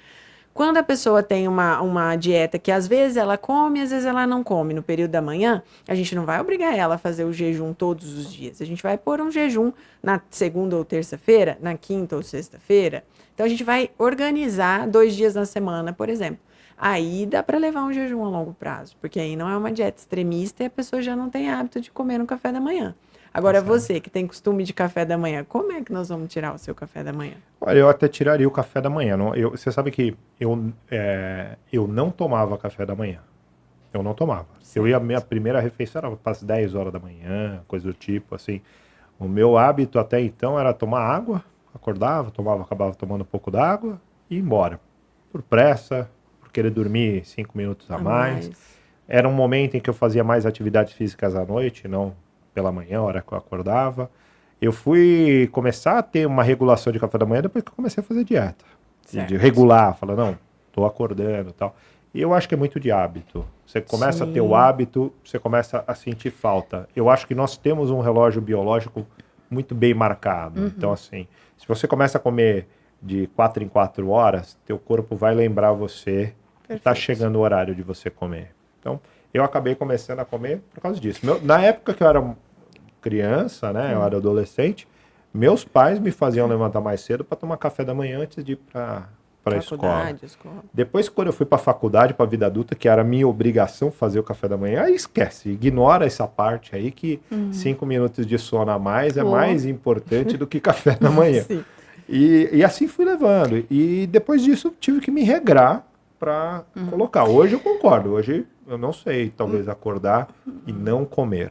Quando a pessoa tem uma dieta que às vezes ela come, às vezes ela não come no período da manhã, a gente não vai obrigar ela a fazer o jejum todos os dias. A gente vai pôr um jejum na segunda ou terça-feira, na quinta ou sexta-feira. Então, a gente vai organizar 2 dias na semana, por exemplo. Aí dá para levar um jejum a longo prazo, porque aí não é uma dieta extremista e a pessoa já não tem hábito de comer no café da manhã. Agora, você que tem costume de café da manhã, como é que nós vamos tirar o seu café da manhã? Olha, eu até tiraria o café da manhã. Você sabe que eu não tomava café da manhã. Eu não tomava. Minha primeira refeição era para as 10 horas da manhã, coisa do tipo, assim. O meu hábito até então era tomar água, acordava, acabava tomando um pouco d'água e ir embora. Por pressa, por querer dormir 5 minutos a mais. Era um momento em que eu fazia mais atividades físicas à noite, não pela manhã, a hora que eu acordava. Eu fui começar a ter uma regulação de café da manhã depois que eu comecei a fazer dieta. De regular, falar, não, tô acordando e tal. E eu acho que é muito de hábito. Você começa a ter o hábito, você começa a sentir falta. Eu acho que nós temos um relógio biológico muito bem marcado. Então, assim, se você começa a comer de 4 em 4 horas, teu corpo vai lembrar você que está chegando o horário de você comer. Então, eu acabei começando a comer por causa disso. Na época que eu era criança, né, eu era adolescente, meus pais me faziam levantar mais cedo para tomar café da manhã antes de ir para a escola. Depois, quando eu fui para a faculdade, para a vida adulta, que era minha obrigação fazer o café da manhã, aí esquece, ignora essa parte aí que 5 minutos de sono a mais é mais importante do que café da manhã. E assim fui levando. E depois disso tive que me regrar para colocar. Hoje eu concordo, hoje eu não sei, talvez acordar e não comer.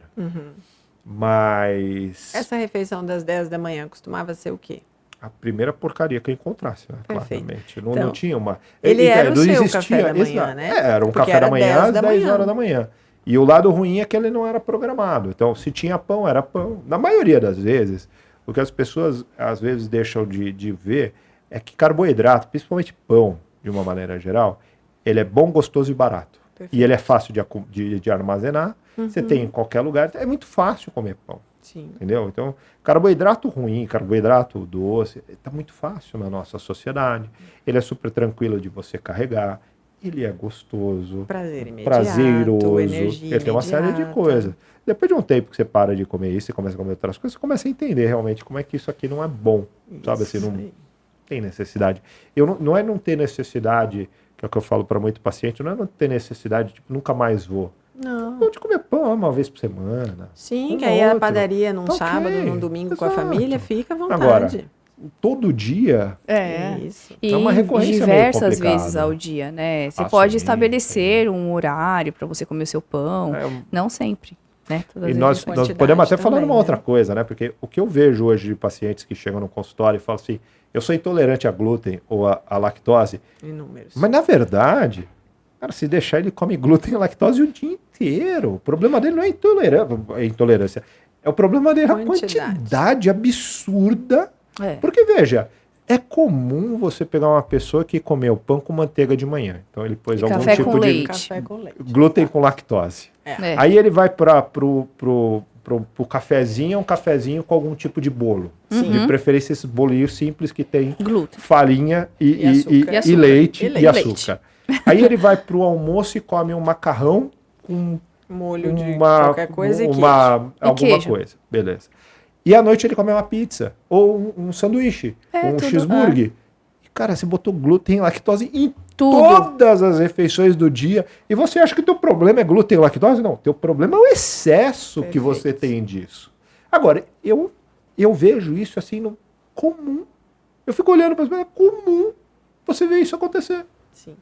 Mas... Essa refeição das 10 da manhã costumava ser o quê? A primeira porcaria que eu encontrasse, né? Claramente. Não tinha uma... Ele era o seu café da manhã, né? Era um café da manhã às 10 horas da manhã. E o lado ruim é que ele não era programado. Então, se tinha pão, era pão. Na maioria das vezes, o que as pessoas às vezes deixam de ver é que carboidrato, principalmente pão, de uma maneira geral, ele é bom, gostoso e barato. Perfeito. E ele é fácil de armazenar. Você tem em qualquer lugar. É muito fácil comer pão. Sim. Entendeu? Então, carboidrato ruim, carboidrato doce, está muito fácil na nossa sociedade. Ele é super tranquilo de você carregar. Ele é gostoso. Prazer imediato. Prazeroso. Energia ele tem uma série de coisas. Depois de um tempo que você para de comer isso e começa a comer outras coisas, você começa a entender realmente como é que isso aqui não é bom. Isso, sabe assim, não tem necessidade. Não é não ter necessidade, que é o que eu falo para muito paciente, não é não ter necessidade, tipo, nunca mais vou. Não. Pode comer pão uma vez por semana. Sim, que aí a padaria num sábado, num domingo com a família, fica à vontade. Agora, todo dia isso. E uma recorrência diversas vezes ao dia, né? Você pode estabelecer um horário para você comer o seu pão, não sempre. Né? E nós podemos até falar uma outra coisa, né? Porque o que eu vejo hoje de pacientes que chegam no consultório e falam assim, eu sou intolerante a glúten ou a lactose. Inúmeros. Mas na verdade, cara, se deixar ele come glúten e lactose o dia inteiro. O problema dele não é intolerância. É o problema dele, a quantidade absurda. Porque, veja, é comum você pegar uma pessoa que comeu pão com manteiga de manhã. Então ele pôs algum tipo de café com leite. Glúten com lactose. Aí ele vai pro cafezinho, um cafezinho com algum tipo de bolo. De preferência esses bolinhos simples que tem glúten, farinha e leite e açúcar. Aí ele vai pro almoço e come um macarrão com molho de qualquer coisa alguma coisa. Beleza. E à noite ele come uma pizza ou um sanduíche, um cheeseburger. E, cara, você botou glúten e lactose em todas as refeições do dia. E você acha que o teu problema é glúten e lactose? Não, teu problema é o excesso que você tem disso. Agora, eu vejo isso assim no comum. Eu fico olhando para as pessoas, é comum você ver isso acontecer. Sim.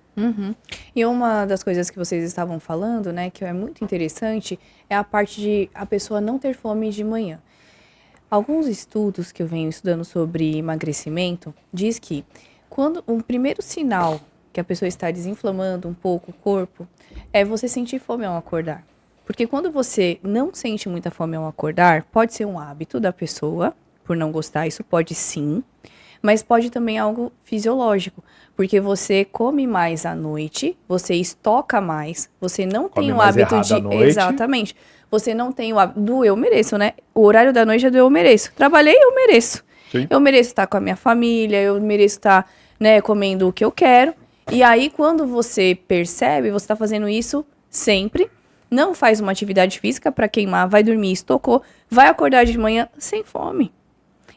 E uma das coisas que vocês estavam falando, né, que é muito interessante, é a parte de a pessoa não ter fome de manhã. Alguns estudos que eu venho estudando sobre emagrecimento diz que quando o primeiro sinal que a pessoa está desinflamando um pouco o corpo é você sentir fome ao acordar. Porque quando você não sente muita fome ao acordar, pode ser um hábito da pessoa, por não gostar, isso pode sim, Mas pode também algo fisiológico, porque você come mais à noite, você estoca mais, você não Come tem o mais hábito errado de... à noite. Exatamente. Você não tem o hábito do eu mereço, né? O horário da noite é do eu mereço. Trabalhei, eu mereço. Sim. Eu mereço estar com a minha família, eu mereço estar, né, comendo o que eu quero. E aí, quando você percebe, você está fazendo isso sempre, não faz uma atividade física para queimar, vai dormir, estocou, vai acordar de manhã sem fome.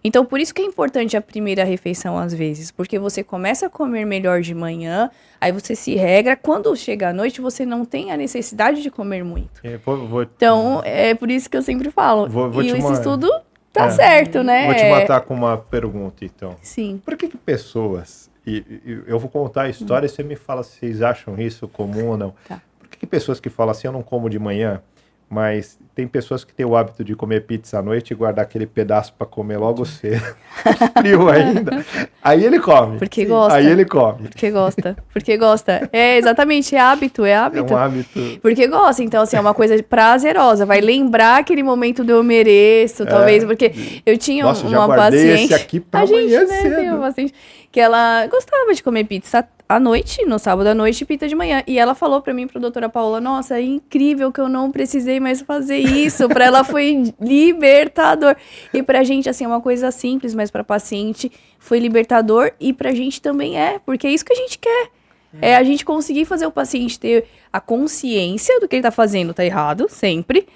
Então, por isso que é importante a primeira refeição, às vezes, porque você começa a comer melhor de manhã, aí você se regra, quando chega à noite, você não tem a necessidade de comer muito. Então, é por isso que eu sempre falo. E esse estudo tá certo, né? Vou te matar com uma pergunta, então. Sim. Por que pessoas, e eu vou contar a história e você me fala se vocês acham isso comum ou não. Tá. Por que pessoas que falam assim, eu não como de manhã, mas tem pessoas que têm o hábito de comer pizza à noite e guardar aquele pedaço para comer logo cedo, frio ainda. Aí ele come. Porque gosta. Aí ele come. Porque gosta. Porque gosta. É, exatamente, é hábito, é hábito. É um hábito. Porque gosta, então, assim, é uma coisa prazerosa. Vai lembrar aquele momento do eu mereço, talvez, porque eu tinha Nossa, já uma guardei paciente... esse aqui pra a amanhã gente, né, cedo. tem uma paciente que ela gostava de comer pizza à noite, no sábado à noite, e pizza de manhã. E ela falou pra mim, pra doutora Paula, nossa, é incrível que eu não precisei mais fazer isso. Pra ela foi libertador. E pra gente, assim, é uma coisa simples, mas pra paciente foi libertador e pra gente também porque é isso que a gente quer. É a gente conseguir fazer o paciente ter a consciência do que ele tá fazendo, tá errado, sempre,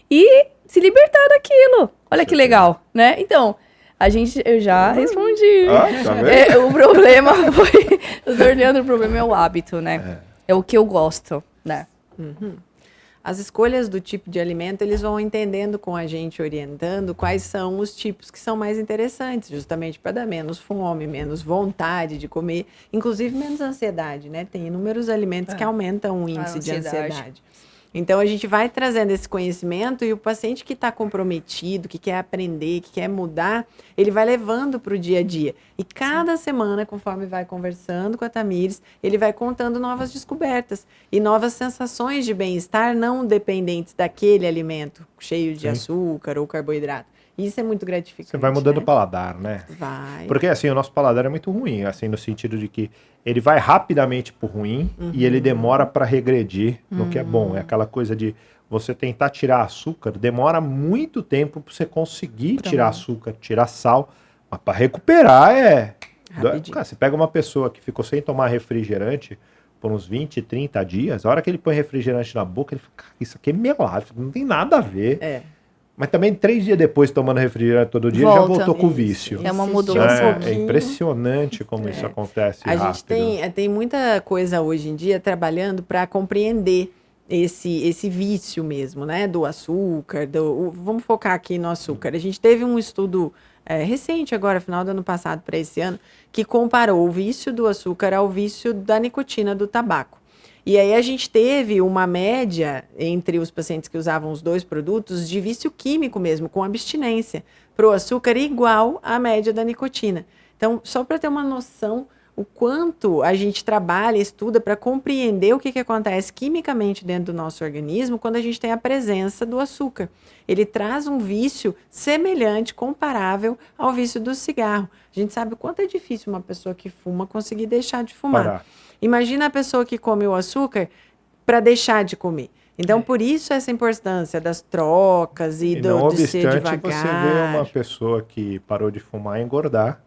e se libertar daquilo. Olha que legal, né? Então, eu já respondi. Tá vendo? O problema foi... O Dr. Leandro, o problema é o hábito, né? É o que eu gosto, né? Uhum. As escolhas do tipo de alimento, eles vão entendendo com a gente, orientando quais são os tipos que são mais interessantes, justamente para dar menos fome, menos vontade de comer, inclusive menos ansiedade, né? Tem inúmeros alimentos que aumentam o índice de ansiedade. Então, a gente vai trazendo esse conhecimento e o paciente que está comprometido, que quer aprender, que quer mudar, ele vai levando para o dia a dia. E cada semana, conforme vai conversando com a Tamires, ele vai contando novas descobertas e novas sensações de bem-estar não dependentes daquele alimento cheio de açúcar ou carboidrato. Isso é muito gratificante. Você vai mudando né? o paladar, né? Vai. Porque, assim, o nosso paladar é muito ruim, assim, no sentido de que ele vai rapidamente pro ruim e ele demora para regredir no que é bom. É aquela coisa de você tentar tirar açúcar, demora muito tempo para você conseguir tirar açúcar, tirar sal, mas para recuperar rapidinho. Cara, você pega uma pessoa que ficou sem tomar refrigerante por uns 20, 30 dias, a hora que ele põe refrigerante na boca, ele fala, cara, isso aqui é melado, não tem nada a ver. Mas também 3 dias depois, tomando refrigerante todo dia, ele já voltou com o vício. É uma mudança. É impressionante como isso acontece rápido. A gente tem muita coisa hoje em dia trabalhando para compreender esse vício mesmo, né? Do açúcar, vamos focar aqui no açúcar. A gente teve um estudo recente agora, final do ano passado para esse ano, que comparou o vício do açúcar ao vício da nicotina do tabaco. E aí a gente teve uma média entre os pacientes que usavam os dois produtos de vício químico mesmo, com abstinência para o açúcar igual à média da nicotina. Então, só para ter uma noção o quanto a gente trabalha, estuda para compreender o que acontece quimicamente dentro do nosso organismo quando a gente tem a presença do açúcar. Ele traz um vício semelhante, comparável ao vício do cigarro. A gente sabe o quanto é difícil uma pessoa que fuma conseguir deixar de fumar. Parar. Imagina a pessoa que come o açúcar para deixar de comer. Então, por isso essa importância das trocas e de ser devagar. Você vê uma pessoa que parou de fumar e engordar,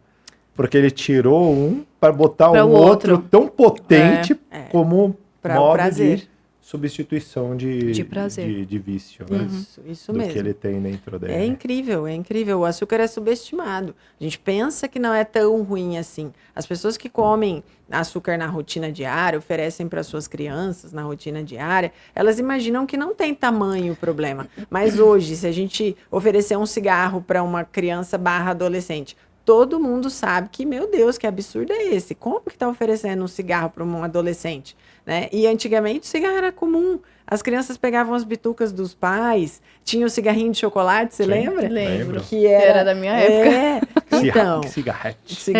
porque ele tirou um para botar um outro tão potente como modo prazer. de substituição de prazer. de vício, né? Isso do mesmo. que ele tem dentro dele. É incrível, é incrível. O açúcar é subestimado. A gente pensa que não é tão ruim assim. As pessoas que comem açúcar na rotina diária, oferecem para suas crianças na rotina diária, elas imaginam que não tem tamanho o problema. Mas hoje, se a gente oferecer um cigarro para uma criança / adolescente, todo mundo sabe que, meu Deus, que absurdo é esse? Como que está oferecendo um cigarro para um adolescente? Né? E antigamente o cigarro era comum. As crianças pegavam as bitucas dos pais, tinha o cigarrinho de chocolate, você lembra? Lembro. Que era da minha época. Então, Cigarrete.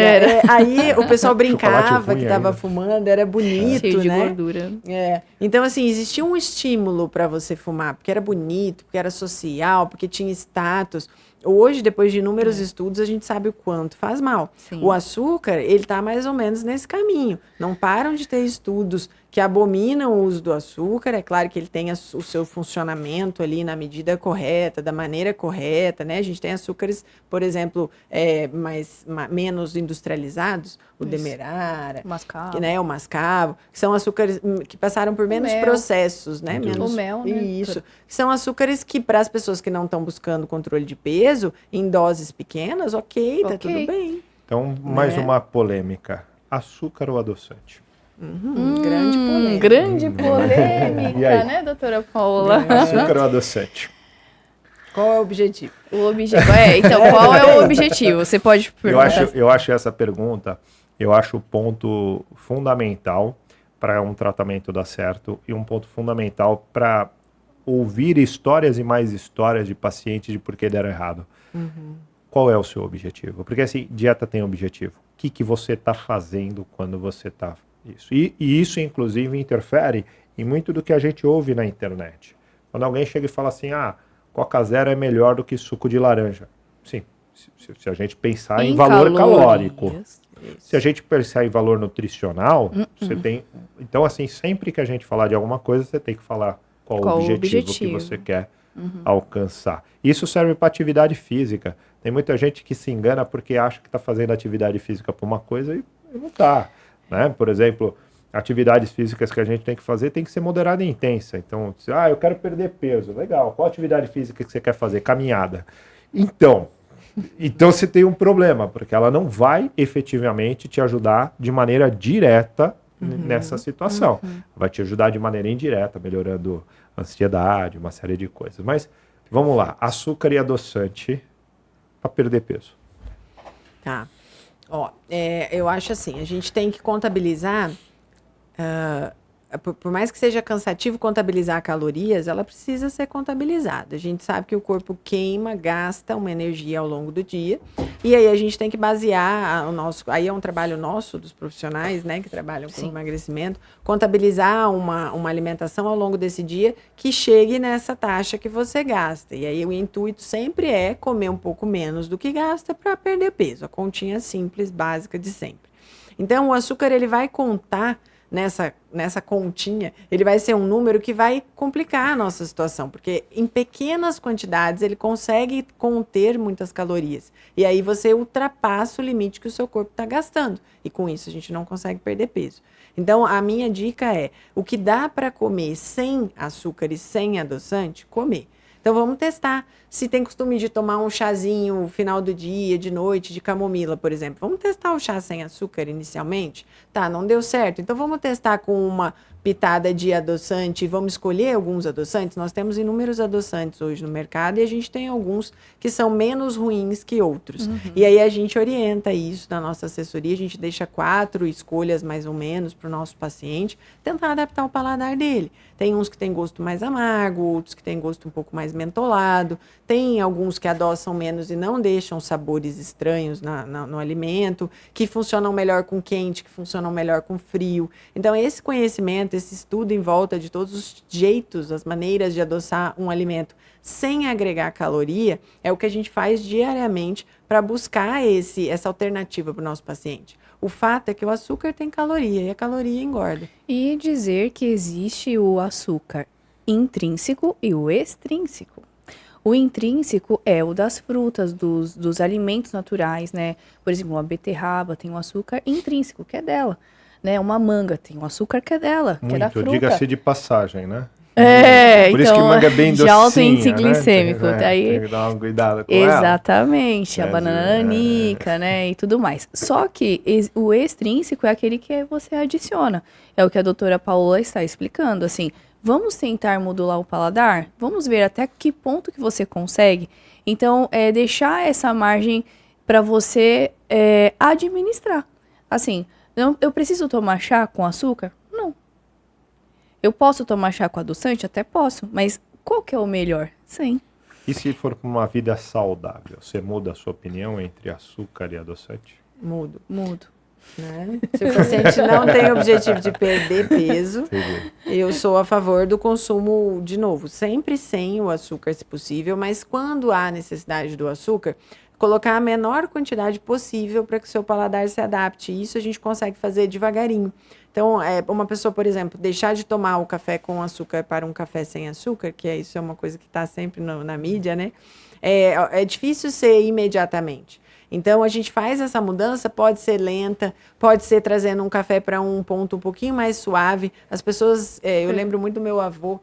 Aí o pessoal brincava Chocolate ruim que estava ainda. fumando, era bonito, Cheio de né? gordura. Então, assim, existia um estímulo para você fumar, porque era bonito, porque era social, porque tinha status. Hoje, depois de inúmeros estudos, a gente sabe o quanto faz mal. Sim. O açúcar, ele está mais ou menos nesse caminho. Não param de ter estudos que abominam o uso do açúcar. É claro que ele tem o seu funcionamento ali na medida correta, da maneira correta, né? A gente tem açúcares, por exemplo, menos industrializados, o demerara, Mascavo. né, o mascavo, que são açúcares que passaram por menos processos, né? O mel, né? Isso. Que são açúcares que, para as pessoas que não estão buscando controle de peso, em doses pequenas, tá tudo bem. Então, mais uma polêmica. Açúcar ou adoçante? Grande polêmica. Grande E polêmica, aí? né, doutora Paula? Açúcar ou adoçante? Qual é o objetivo? O objetivo. Então, qual é o objetivo? Você pode perguntar. Eu acho essa pergunta, eu acho o ponto fundamental para um tratamento dar certo e um ponto fundamental para ouvir histórias e mais histórias de pacientes de por que deram errado. Qual é o seu objetivo? Porque assim, dieta tem objetivo. O que você está fazendo quando você está isso? E isso, inclusive, interfere em muito do que a gente ouve na internet. Quando alguém chega e fala assim, Coca Zero é melhor do que suco de laranja. Sim, se a gente pensar em valor calórico. Se a gente pensar em valor nutricional, você tem... Então, assim, sempre que a gente falar de alguma coisa, você tem que falar qual o objetivo que você quer alcançar. Isso serve para atividade física. Tem muita gente que se engana porque acha que está fazendo atividade física para uma coisa e não está. Né? Por exemplo, atividades físicas que a gente tem que fazer tem que ser moderada e intensa. Então, eu quero perder peso. Legal. Qual atividade física que você quer fazer? Caminhada. Então você tem um problema, porque ela não vai efetivamente te ajudar de maneira direta nessa situação. Vai te ajudar de maneira indireta, melhorando a ansiedade, uma série de coisas. Mas, vamos lá. Açúcar e adoçante para perder peso. Tá. Eu acho assim, a gente tem que contabilizar, por mais que seja cansativo contabilizar calorias, ela precisa ser contabilizada. A gente sabe que o corpo queima, gasta uma energia ao longo do dia, e aí a gente tem que basear aí é um trabalho nosso, dos profissionais, né, que trabalham com emagrecimento, contabilizar uma alimentação ao longo desse dia que chegue nessa taxa que você gasta. E aí o intuito sempre é comer um pouco menos do que gasta para perder peso. A continha simples, básica de sempre. Então, o açúcar, ele vai contar nessa continha, ele vai ser um número que vai complicar a nossa situação, porque em pequenas quantidades ele consegue conter muitas calorias. E aí você ultrapassa o limite que o seu corpo está gastando. E com isso a gente não consegue perder peso. Então, a minha dica é, o que dá para comer sem açúcar e sem adoçante, comer. Então, vamos testar. Se tem costume de tomar um chazinho no final do dia, de noite, de camomila, por exemplo. Vamos testar o chá sem açúcar inicialmente? Tá, não deu certo. Então, vamos testar com uma pitada de adoçante. Vamos escolher alguns adoçantes. Nós temos inúmeros adoçantes hoje no mercado e a gente tem alguns que são menos ruins que outros. E aí, a gente orienta isso na nossa assessoria. A gente deixa 4 escolhas, mais ou menos, para o nosso paciente tentar adaptar o paladar dele. Tem uns que tem gosto mais amargo, outros que tem gosto um pouco mais mentolado. Tem alguns que adoçam menos e não deixam sabores estranhos no alimento, que funcionam melhor com quente, que funcionam melhor com frio. Então, esse conhecimento, esse estudo em volta de todos os jeitos, as maneiras de adoçar um alimento sem agregar caloria, é o que a gente faz diariamente para buscar essa alternativa para o nosso paciente. O fato é que o açúcar tem caloria e a caloria engorda. E dizer que existe o açúcar intrínseco e o extrínseco. O intrínseco é o das frutas, dos alimentos naturais, né? Por exemplo, uma beterraba tem um açúcar intrínseco, que é dela. Né? Uma manga tem um açúcar que é dela, que é da fruta. Diga-se de passagem, né? Por então, isso que manga é bem docinha, de alto índice glicêmico. Né? Daí, tem que dar uma cuidado com exatamente, ela. A banana nanica, né, e tudo mais. Só que o extrínseco é aquele que você adiciona. É o que a doutora Paola está explicando, assim, vamos tentar modular o paladar? Vamos ver até que ponto que você consegue? Então, deixar essa margem para você administrar. Assim, eu preciso tomar chá com açúcar? Não. Eu posso tomar chá com adoçante? Até posso, mas qual que é o melhor? Sem. E se for para uma vida saudável, você muda a sua opinião entre açúcar e adoçante? Mudo. Mudo. Né? Se o paciente não tem o objetivo de perder peso, Entendi. eu sou a favor do consumo, de novo, sempre sem o açúcar, se possível, mas quando há necessidade do açúcar, colocar a menor quantidade possível para que o seu paladar se adapte. Isso a gente consegue fazer devagarinho. Então, uma pessoa, por exemplo, deixar de tomar o café com açúcar para um café sem açúcar, isso é uma coisa que está sempre na mídia, né? É difícil ser imediatamente. Então, a gente faz essa mudança, pode ser lenta, pode ser trazendo um café para um ponto um pouquinho mais suave. As pessoas, eu lembro muito do meu avô,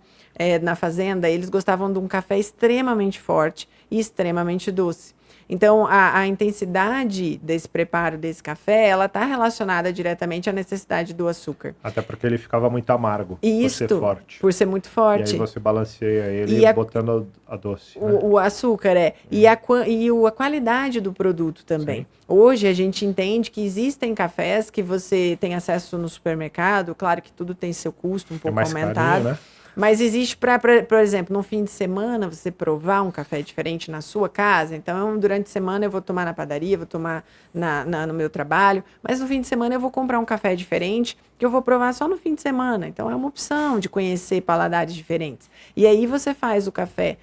na fazenda, eles gostavam de um café extremamente forte e extremamente doce. Então, a intensidade desse preparo desse café, ela está relacionada diretamente à necessidade do açúcar. Até porque ele ficava muito amargo, por ser forte. Por ser muito forte. E aí você balanceia ele botando a doce. O açúcar, E a qualidade do produto também. Sim. Hoje a gente entende que existem cafés que você tem acesso no supermercado, claro que tudo tem seu custo um pouco mais aumentado. Carinho, né? Mas existe por exemplo, no fim de semana, você provar um café diferente na sua casa. Então, durante a semana eu vou tomar na padaria, vou tomar no meu trabalho. Mas no fim de semana eu vou comprar um café diferente que eu vou provar só no fim de semana. Então, é uma opção de conhecer paladares diferentes. E aí você faz o café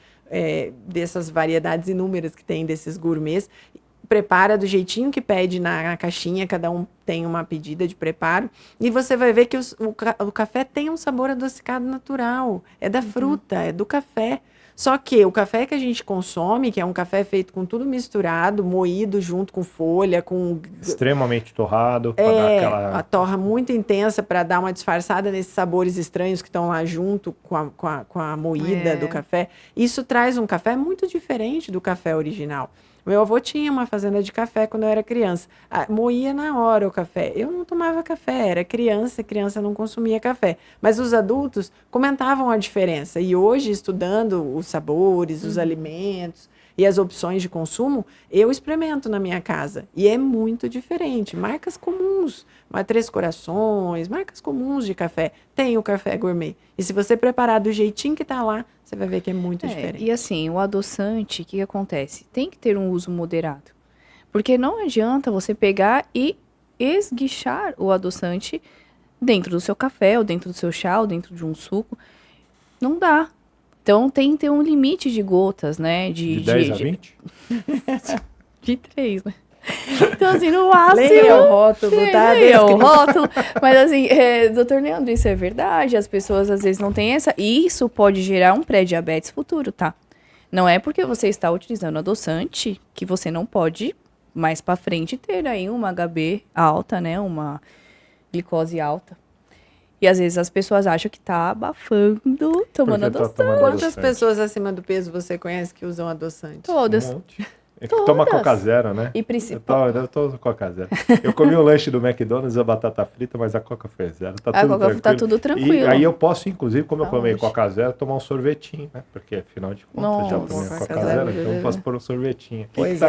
dessas variedades inúmeras que tem desses gourmets, prepara do jeitinho que pede na caixinha, cada um tem uma pedida de preparo, e você vai ver que o café tem um sabor adocicado natural, é da fruta, é do café. Só que o café que a gente consome, que é um café feito com tudo misturado, moído junto com folha, com... extremamente torrado, para dar aquela... a torra muito intensa para dar uma disfarçada nesses sabores estranhos que estão lá junto com a moída do café. Isso traz um café muito diferente do café original. Meu avô tinha uma fazenda de café quando eu era criança. Moía na hora o café. Eu não tomava café, era criança não consumia café. Mas os adultos comentavam a diferença. E hoje, estudando os sabores, os alimentos e as opções de consumo, eu experimento na minha casa. E é muito diferente. Marcas comuns, Três Corações, marcas comuns de café. Tem o café gourmet. E se você preparar do jeitinho que está lá, você vai ver que é muito diferente. E assim, o adoçante, o que acontece? Tem que ter um uso moderado. Porque não adianta você pegar e esguichar o adoçante dentro do seu café, ou dentro do seu chá, ou dentro de um suco. Não dá. Então, tem que ter um limite de gotas, né? De 10 a 20? De 3, né? Então, assim, no máximo... Leia o rótulo, tá? Leia o rótulo. Mas, assim, doutor Leandro, isso é verdade. As pessoas, às vezes, não têm essa... E isso pode gerar um pré-diabetes futuro, tá? Não é porque você está utilizando adoçante que você não pode, mais pra frente, ter aí uma HB alta, né? Uma glicose alta. E, às vezes, as pessoas acham que tá abafando, tomando adoçante. Quantas pessoas acima do peso você conhece que usam adoçante? Todas. Um monte. Toma Coca Zero, né? E eu tô com Coca Zero. Eu comi o lanche do McDonald's, a batata frita, mas a Coca foi zero. Tá tudo tranquilo. E aí eu posso, inclusive, como eu tomei Coca Zero, tomar um sorvetinho, né? Porque, afinal de contas, já tomei a Coca Zero, então eu posso pôr um sorvetinho. Pois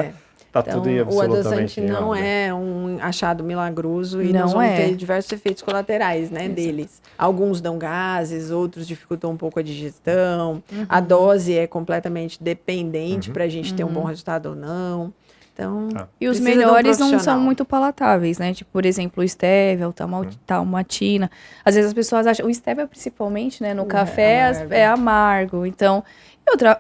Tá então, tudo absolutamente o adoçante não é um achado milagroso e nós vamos ter diversos efeitos colaterais, né, deles. Alguns dão gases, outros dificultam um pouco a digestão. A dose é completamente dependente para a gente ter um bom resultado ou não. Então, e os melhores não são muito palatáveis, né? Tipo, por exemplo, o stevia, o talmatina. Às vezes as pessoas acham... O stevia, principalmente, né? No café é amargo. Então...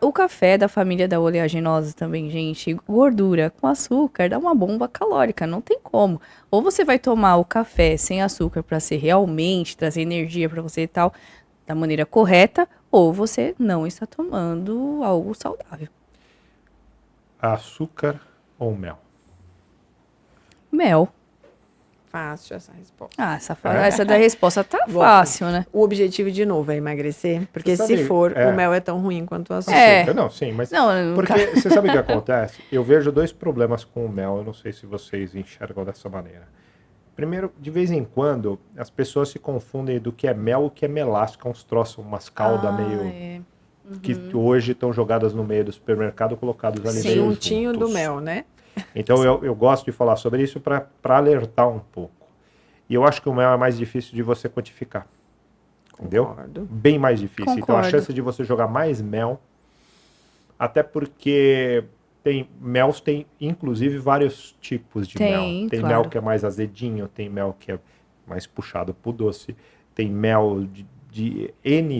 o café da família da oleaginosa também, gente, gordura com açúcar dá uma bomba calórica, não tem como. Ou você vai tomar o café sem açúcar para ser realmente trazer energia para você e tal, da maneira correta, ou você não está tomando algo saudável. Açúcar ou mel? Mel. Fácil essa resposta. Essa da resposta tá fácil, né? O objetivo, de novo, é emagrecer. Porque se for, o mel é tão ruim quanto o açúcar. Não, sim, mas... Porque você sabe o que acontece? Eu vejo dois problemas com o mel, eu não sei se vocês enxergam dessa maneira. Primeiro, de vez em quando, as pessoas se confundem do que é mel e o que é melaço, que é uns troços, umas caudas meio... que hoje estão jogadas no meio do supermercado, colocados ali meio juntos. Juntinho do mel, né? Então eu gosto de falar sobre isso para alertar um pouco. E eu acho que o mel é mais difícil de você quantificar. Entendeu? Concordo. Bem mais difícil. Concordo. Então a chance de você jogar mais mel Até porque mel tem, inclusive, vários tipos de mel. Tem claro. mel que é mais azedinho, tem mel que é mais puxado pro doce, tem mel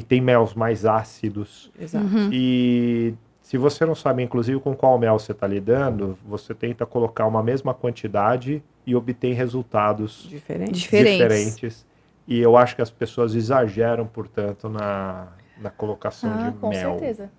tem mel mais ácidos. Exato. E se você não sabe, inclusive, com qual mel você está lidando, você tenta colocar uma mesma quantidade e obter resultados diferentes. E eu acho que as pessoas exageram, portanto, na colocação de com mel. Com certeza.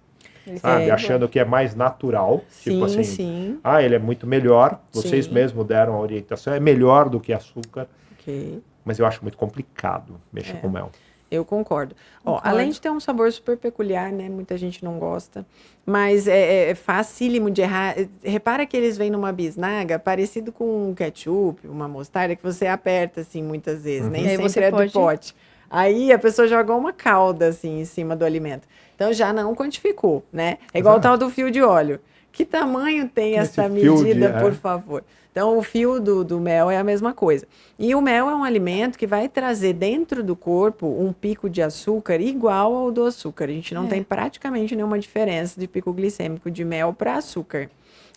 Sabe? Achando que é mais natural. Sim, tipo assim, sim. ele é muito melhor. Vocês Sim. mesmos deram a orientação. É melhor do que açúcar. Ok. Mas eu acho muito complicado mexer com mel. Eu concordo. Além de ter um sabor super peculiar, né? Muita gente não gosta. Mas é facílimo de errar. Repara que eles vêm numa bisnaga parecido com um ketchup, uma mostarda, que você aperta, assim, muitas vezes. Nem sempre é do pote. Aí a pessoa joga uma calda, assim, em cima do alimento. Então, já não quantificou, né? É igual o tal do fio de óleo. Que tamanho tem essa medida, por favor? Então, o fio do mel é a mesma coisa. E o mel é um alimento que vai trazer dentro do corpo um pico de açúcar igual ao do açúcar. A gente não tem praticamente nenhuma diferença de pico glicêmico de mel para açúcar.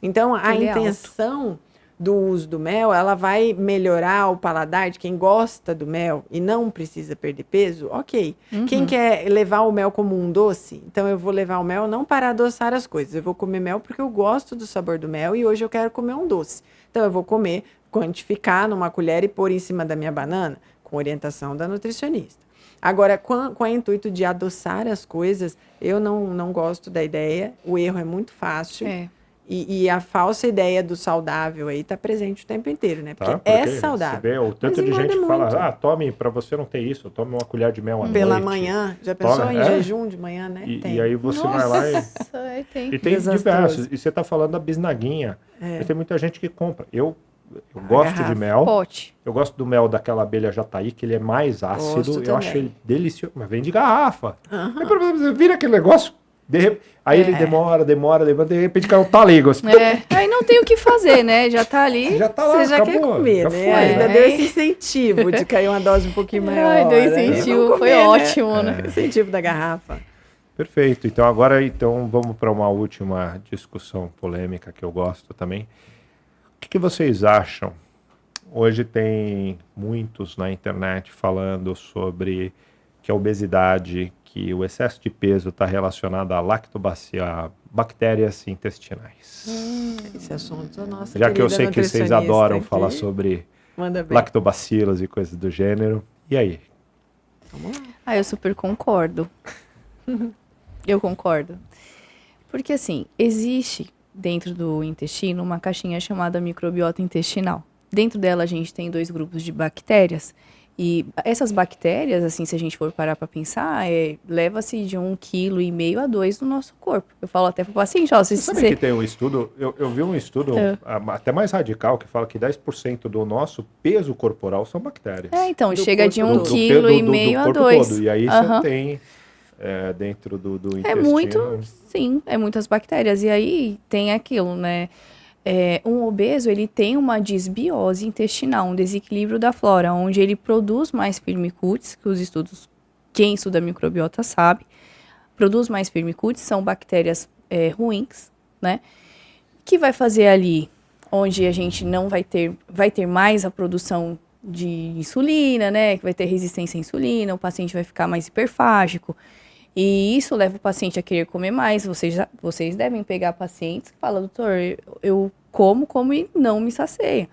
Então, a intenção do uso do mel, ela vai melhorar o paladar de quem gosta do mel e não precisa perder peso, ok. Quem quer levar o mel como um doce, então eu vou levar o mel não para adoçar as coisas, eu vou comer mel porque eu gosto do sabor do mel e hoje eu quero comer um doce. Então eu vou comer, quantificar numa colher e pôr em cima da minha banana, com orientação da nutricionista. Agora, com o intuito de adoçar as coisas, eu não gosto da ideia, o erro é muito fácil. E a falsa ideia do saudável aí tá presente o tempo inteiro, né? Porque é saudável. Você vê o tanto de gente que fala, tome, para você não ter isso, tome uma colher de mel à noite. Pela manhã, já pensou em jejum de manhã, né? E aí você vai lá e tem diversos. E você tá falando da bisnaguinha. E tem muita gente que compra. Eu gosto de mel. Eu gosto do mel daquela abelha jataí, que ele é mais ácido. Eu acho ele delicioso. Mas vem de garrafa. Você vira aquele negócio. Aí ele demora, de repente cai um talego. Assim. Aí não tem o que fazer, né? Já tá ali. Já tá lá, você já acabou, quer comer, já né? foi, Ainda deu esse incentivo de cair uma dose um pouquinho maior. Deu incentivo, comer, foi ótimo, né? Incentivo da garrafa. Perfeito. Então agora vamos para uma última discussão polêmica que eu gosto também. O que vocês acham? Hoje tem muitos na internet falando sobre que a obesidade, que o excesso de peso está relacionado a bactérias intestinais. Esse assunto, nossa, já que eu sei que vocês adoram falar sobre lactobacilos e coisas do gênero. E aí? Vamos lá. Eu super concordo. Eu concordo. Porque, assim, existe dentro do intestino uma caixinha chamada microbiota intestinal. Dentro dela a gente tem 2 grupos de bactérias. E essas bactérias, assim, se a gente for parar para pensar, leva-se de 1,5 kg a 2 no nosso corpo. Eu falo até para o paciente, você sabe que tem um estudo, eu vi um estudo até mais radical, que fala que 10% do nosso peso corporal são bactérias. Então, chega de 1,5 kg a 2. Todo. E aí você tem dentro do intestino... É muitas bactérias. E aí tem aquilo, né? Um obeso, ele tem uma disbiose intestinal, um desequilíbrio da flora, onde ele produz mais firmicutes, que quem estuda microbiota sabe, produz mais firmicutes, são bactérias ruins, né? Que vai fazer ali, onde a gente não vai ter mais a produção de insulina, né? Que vai ter resistência à insulina, o paciente vai ficar mais hiperfágico. E isso leva o paciente a querer comer mais. Vocês devem pegar pacientes que falam, doutor, eu como e não me sacia.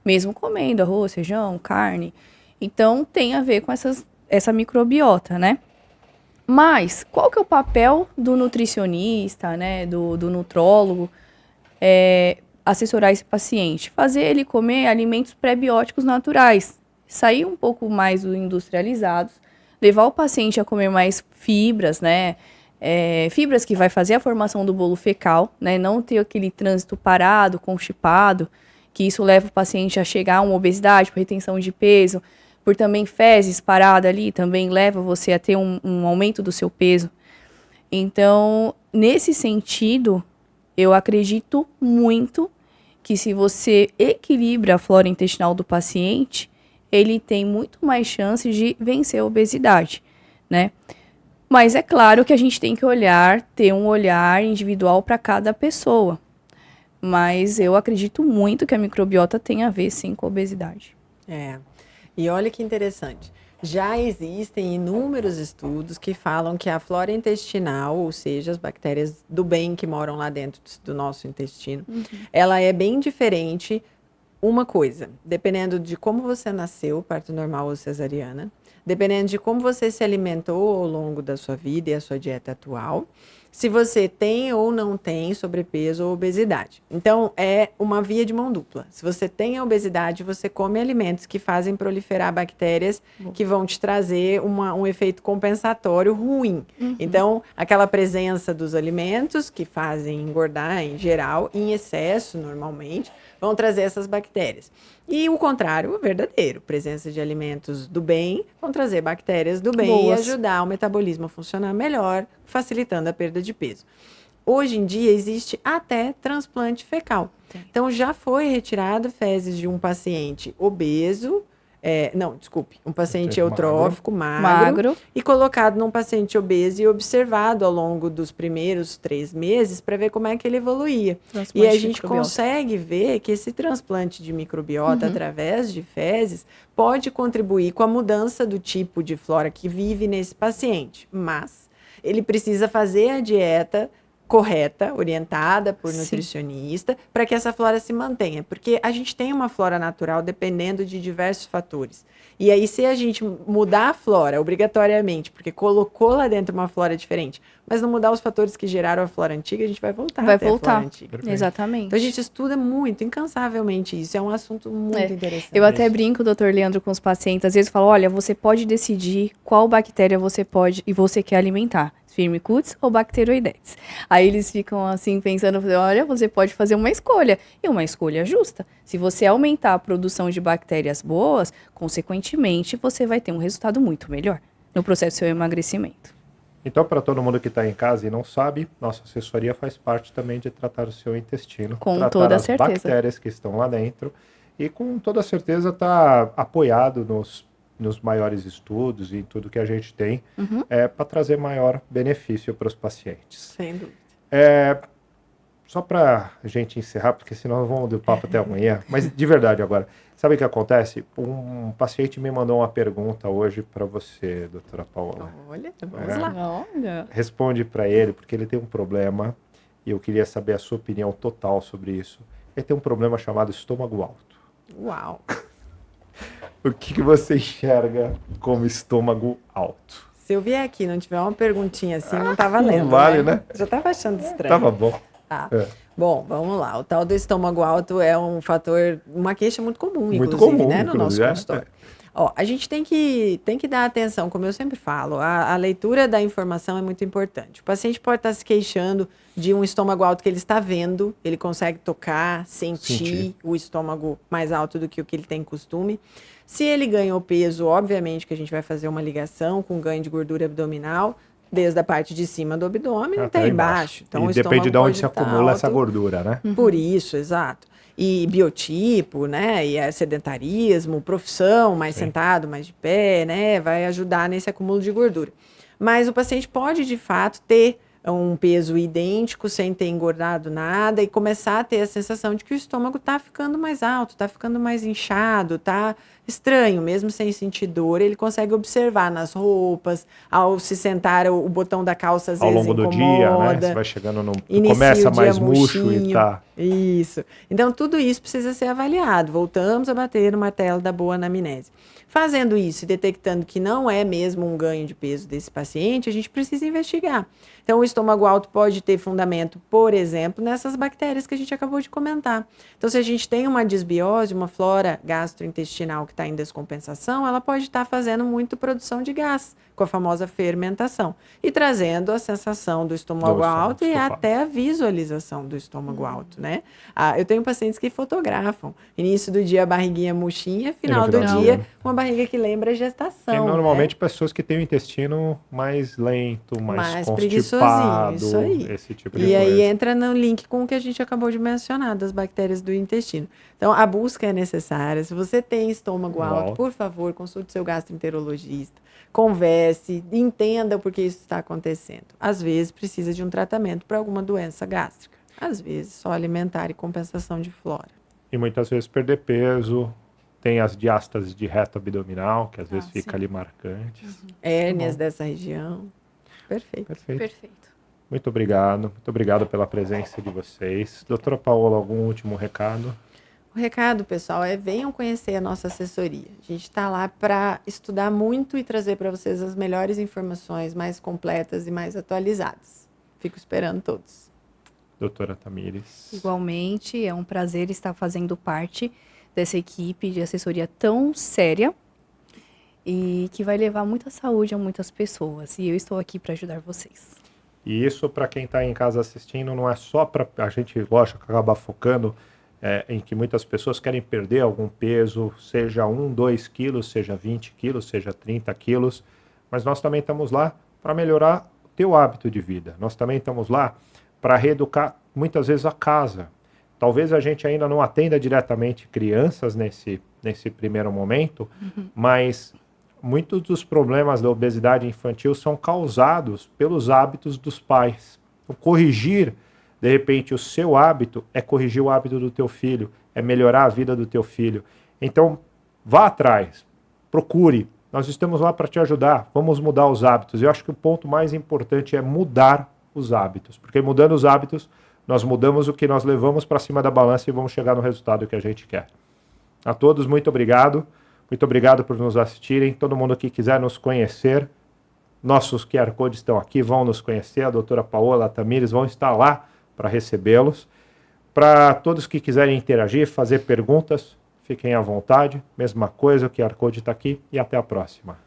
Mesmo comendo arroz, feijão, carne. Então, tem a ver com essa microbiota, né? Mas, qual que é o papel do nutricionista, né? Do nutrólogo, assessorar esse paciente? Fazer ele comer alimentos pré-bióticos naturais. Sair um pouco mais do industrializados. Levar o paciente a comer mais fibras, né? Fibras que vai fazer a formação do bolo fecal, né? Não ter aquele trânsito parado, constipado, que isso leva o paciente a chegar a uma obesidade, por retenção de peso, por também fezes parada ali, também leva você a ter um aumento do seu peso. Então, nesse sentido, eu acredito muito que se você equilibra a flora intestinal do paciente, ele tem muito mais chances de vencer a obesidade, né? Mas é claro que a gente tem que ter um olhar individual para cada pessoa. Mas eu acredito muito que a microbiota tem a ver, sim, com a obesidade. E olha que interessante. Já existem inúmeros estudos que falam que a flora intestinal, ou seja, as bactérias do bem que moram lá dentro do nosso intestino, ela é bem diferente. Uma coisa, dependendo de como você nasceu, parto normal ou cesariana, dependendo de como você se alimentou ao longo da sua vida e a sua dieta atual, se você tem ou não tem sobrepeso ou obesidade. Então, é uma via de mão dupla. Se você tem a obesidade, você come alimentos que fazem proliferar bactérias que vão te trazer um efeito compensatório ruim. Então, aquela presença dos alimentos que fazem engordar em geral, em excesso normalmente, vão trazer essas bactérias. E o contrário é verdadeiro. Presença de alimentos do bem vão trazer bactérias do bem e ajudar o metabolismo a funcionar melhor, facilitando a perda de peso. Hoje em dia existe até transplante fecal. Então já foi retirado fezes de um paciente obeso, um paciente eutrófico, magro, e colocado num paciente obeso e observado ao longo dos primeiros 3 meses para ver como é que ele evoluía. E a gente consegue ver que esse transplante de microbiota através de fezes pode contribuir com a mudança do tipo de flora que vive nesse paciente, mas ele precisa fazer a dieta correta, orientada por nutricionista, para que essa flora se mantenha. Porque a gente tem uma flora natural dependendo de diversos fatores. E aí, se a gente mudar a flora obrigatoriamente, porque colocou lá dentro uma flora diferente, mas não mudar os fatores que geraram a flora antiga, a gente vai voltar a flora antiga. Exatamente. Então, a gente estuda muito, incansavelmente isso. É um assunto muito interessante. Eu até brinco, doutor Leandro, com os pacientes. Às vezes eu falo, olha, você pode decidir qual bactéria você quer alimentar. Firmicutes ou Bacteroidetes. Aí eles ficam assim pensando, olha, você pode fazer uma escolha, e uma escolha justa. Se você aumentar a produção de bactérias boas, consequentemente, você vai ter um resultado muito melhor no processo do seu emagrecimento. Então, para todo mundo que está em casa e não sabe, nossa assessoria faz parte também de tratar o seu intestino. Com tratar toda as certeza. Bactérias que estão lá dentro. E com toda certeza está apoiado nos maiores estudos e em tudo que a gente tem, para trazer maior benefício para os pacientes. Sem dúvida. Só para a gente encerrar, porque senão vamos do papo até amanhã, mas de verdade agora, sabe o que acontece? Um paciente me mandou uma pergunta hoje para você, doutora Paola. Olha, vamos lá. Olha. Responde para ele, porque ele tem um problema, e eu queria saber a sua opinião total sobre isso. Ele tem um problema chamado estômago alto. Uau! O que você enxerga como estômago alto? Se eu vier aqui e não tiver uma perguntinha assim, não tá valendo. Não vale, né? Já estava achando estranho. Tava bom. Tá. Bom, vamos lá. O tal do estômago alto é um fator, uma queixa muito comum, Muito inclusive, comum, né, no nosso inclusive, consultório. Ó, a gente tem que dar atenção, como eu sempre falo, a leitura da informação é muito importante. O paciente pode estar se queixando de um estômago alto que ele está vendo, ele consegue tocar, sentir o estômago mais alto do que o que ele tem costume. Se ele ganhou peso, obviamente que a gente vai fazer uma ligação com ganho de gordura abdominal, desde a parte de cima do abdômen até embaixo. Então, e depende de onde se acumula essa gordura, né? Por isso, exato. E biotipo, né? E sedentarismo, profissão, mais sentado, mais de pé, né? Vai ajudar nesse acúmulo de gordura. Mas o paciente pode, de fato, ter um peso idêntico, sem ter engordado nada, e começar a ter a sensação de que o estômago está ficando mais alto, está ficando mais inchado, está estranho, mesmo sem sentir dor, ele consegue observar nas roupas, ao se sentar, o botão da calça às vezes incomoda. Ao longo do dia, né? Você vai chegando começa mais murcho e tá... Isso. Então, tudo isso precisa ser avaliado. Voltamos a bater no martelo da boa anamnese. Fazendo isso e detectando que não é mesmo um ganho de peso desse paciente, a gente precisa investigar. Então, o estômago alto pode ter fundamento, por exemplo, nessas bactérias que a gente acabou de comentar. Então, se a gente tem uma disbiose, uma flora gastrointestinal que está em descompensação, ela pode estar fazendo muito produção de gás, com a famosa fermentação, e trazendo a sensação do estômago alto e até a visualização do estômago alto, né? Eu tenho pacientes que fotografam. Início do dia, a barriguinha murchinha, final do dia, uma barriga que lembra a gestação. Tem normalmente pessoas que têm o intestino mais lento, mais preguiçosinho, isso aí. Esse tipo de coisa. E aí entra no link com o que a gente acabou de mencionar, das bactérias do intestino. Então, a busca é necessária. Se você tem estômago estômago alto, por favor, consulte seu gastroenterologista, converse, entenda por que isso está acontecendo. Às vezes precisa de um tratamento para alguma doença gástrica, às vezes só alimentar e compensação de flora. E muitas vezes perder peso, tem as diástases de reto abdominal, que às vezes fica ali marcantes. Hérnias dessa região. Perfeito. Perfeito. Muito obrigado pela presença de vocês. Doutora Paola, algum último recado? O recado, pessoal, é venham conhecer a nossa assessoria. A gente está lá para estudar muito e trazer para vocês as melhores informações mais completas e mais atualizadas. Fico esperando todos. Doutora Tamires. Igualmente, é um prazer estar fazendo parte dessa equipe de assessoria tão séria e que vai levar muita saúde a muitas pessoas. E eu estou aqui para ajudar vocês. E isso, para quem está em casa assistindo, não é só para a gente, lógico, acabar focando em que muitas pessoas querem perder algum peso, seja 1, 2 quilos, seja 20 quilos, seja 30 quilos, mas nós também estamos lá para melhorar o teu hábito de vida. Nós também estamos lá para reeducar, muitas vezes, a casa. Talvez a gente ainda não atenda diretamente crianças nesse primeiro momento, mas muitos dos problemas da obesidade infantil são causados pelos hábitos dos pais. O corrigir, de repente, o seu hábito é corrigir o hábito do teu filho, é melhorar a vida do teu filho. Então, vá atrás, procure. Nós estamos lá para te ajudar. Vamos mudar os hábitos. Eu acho que o ponto mais importante é mudar os hábitos, porque mudando os hábitos, nós mudamos o que nós levamos para cima da balança e vamos chegar no resultado que a gente quer. A todos, muito obrigado. Muito obrigado por nos assistirem. Todo mundo que quiser nos conhecer, nossos QR Codes estão aqui, vão nos conhecer. A doutora Paola, a Tamires vão estar lá para recebê-los. Para todos que quiserem interagir, fazer perguntas, fiquem à vontade. Mesma coisa, o QR Code está aqui e até a próxima.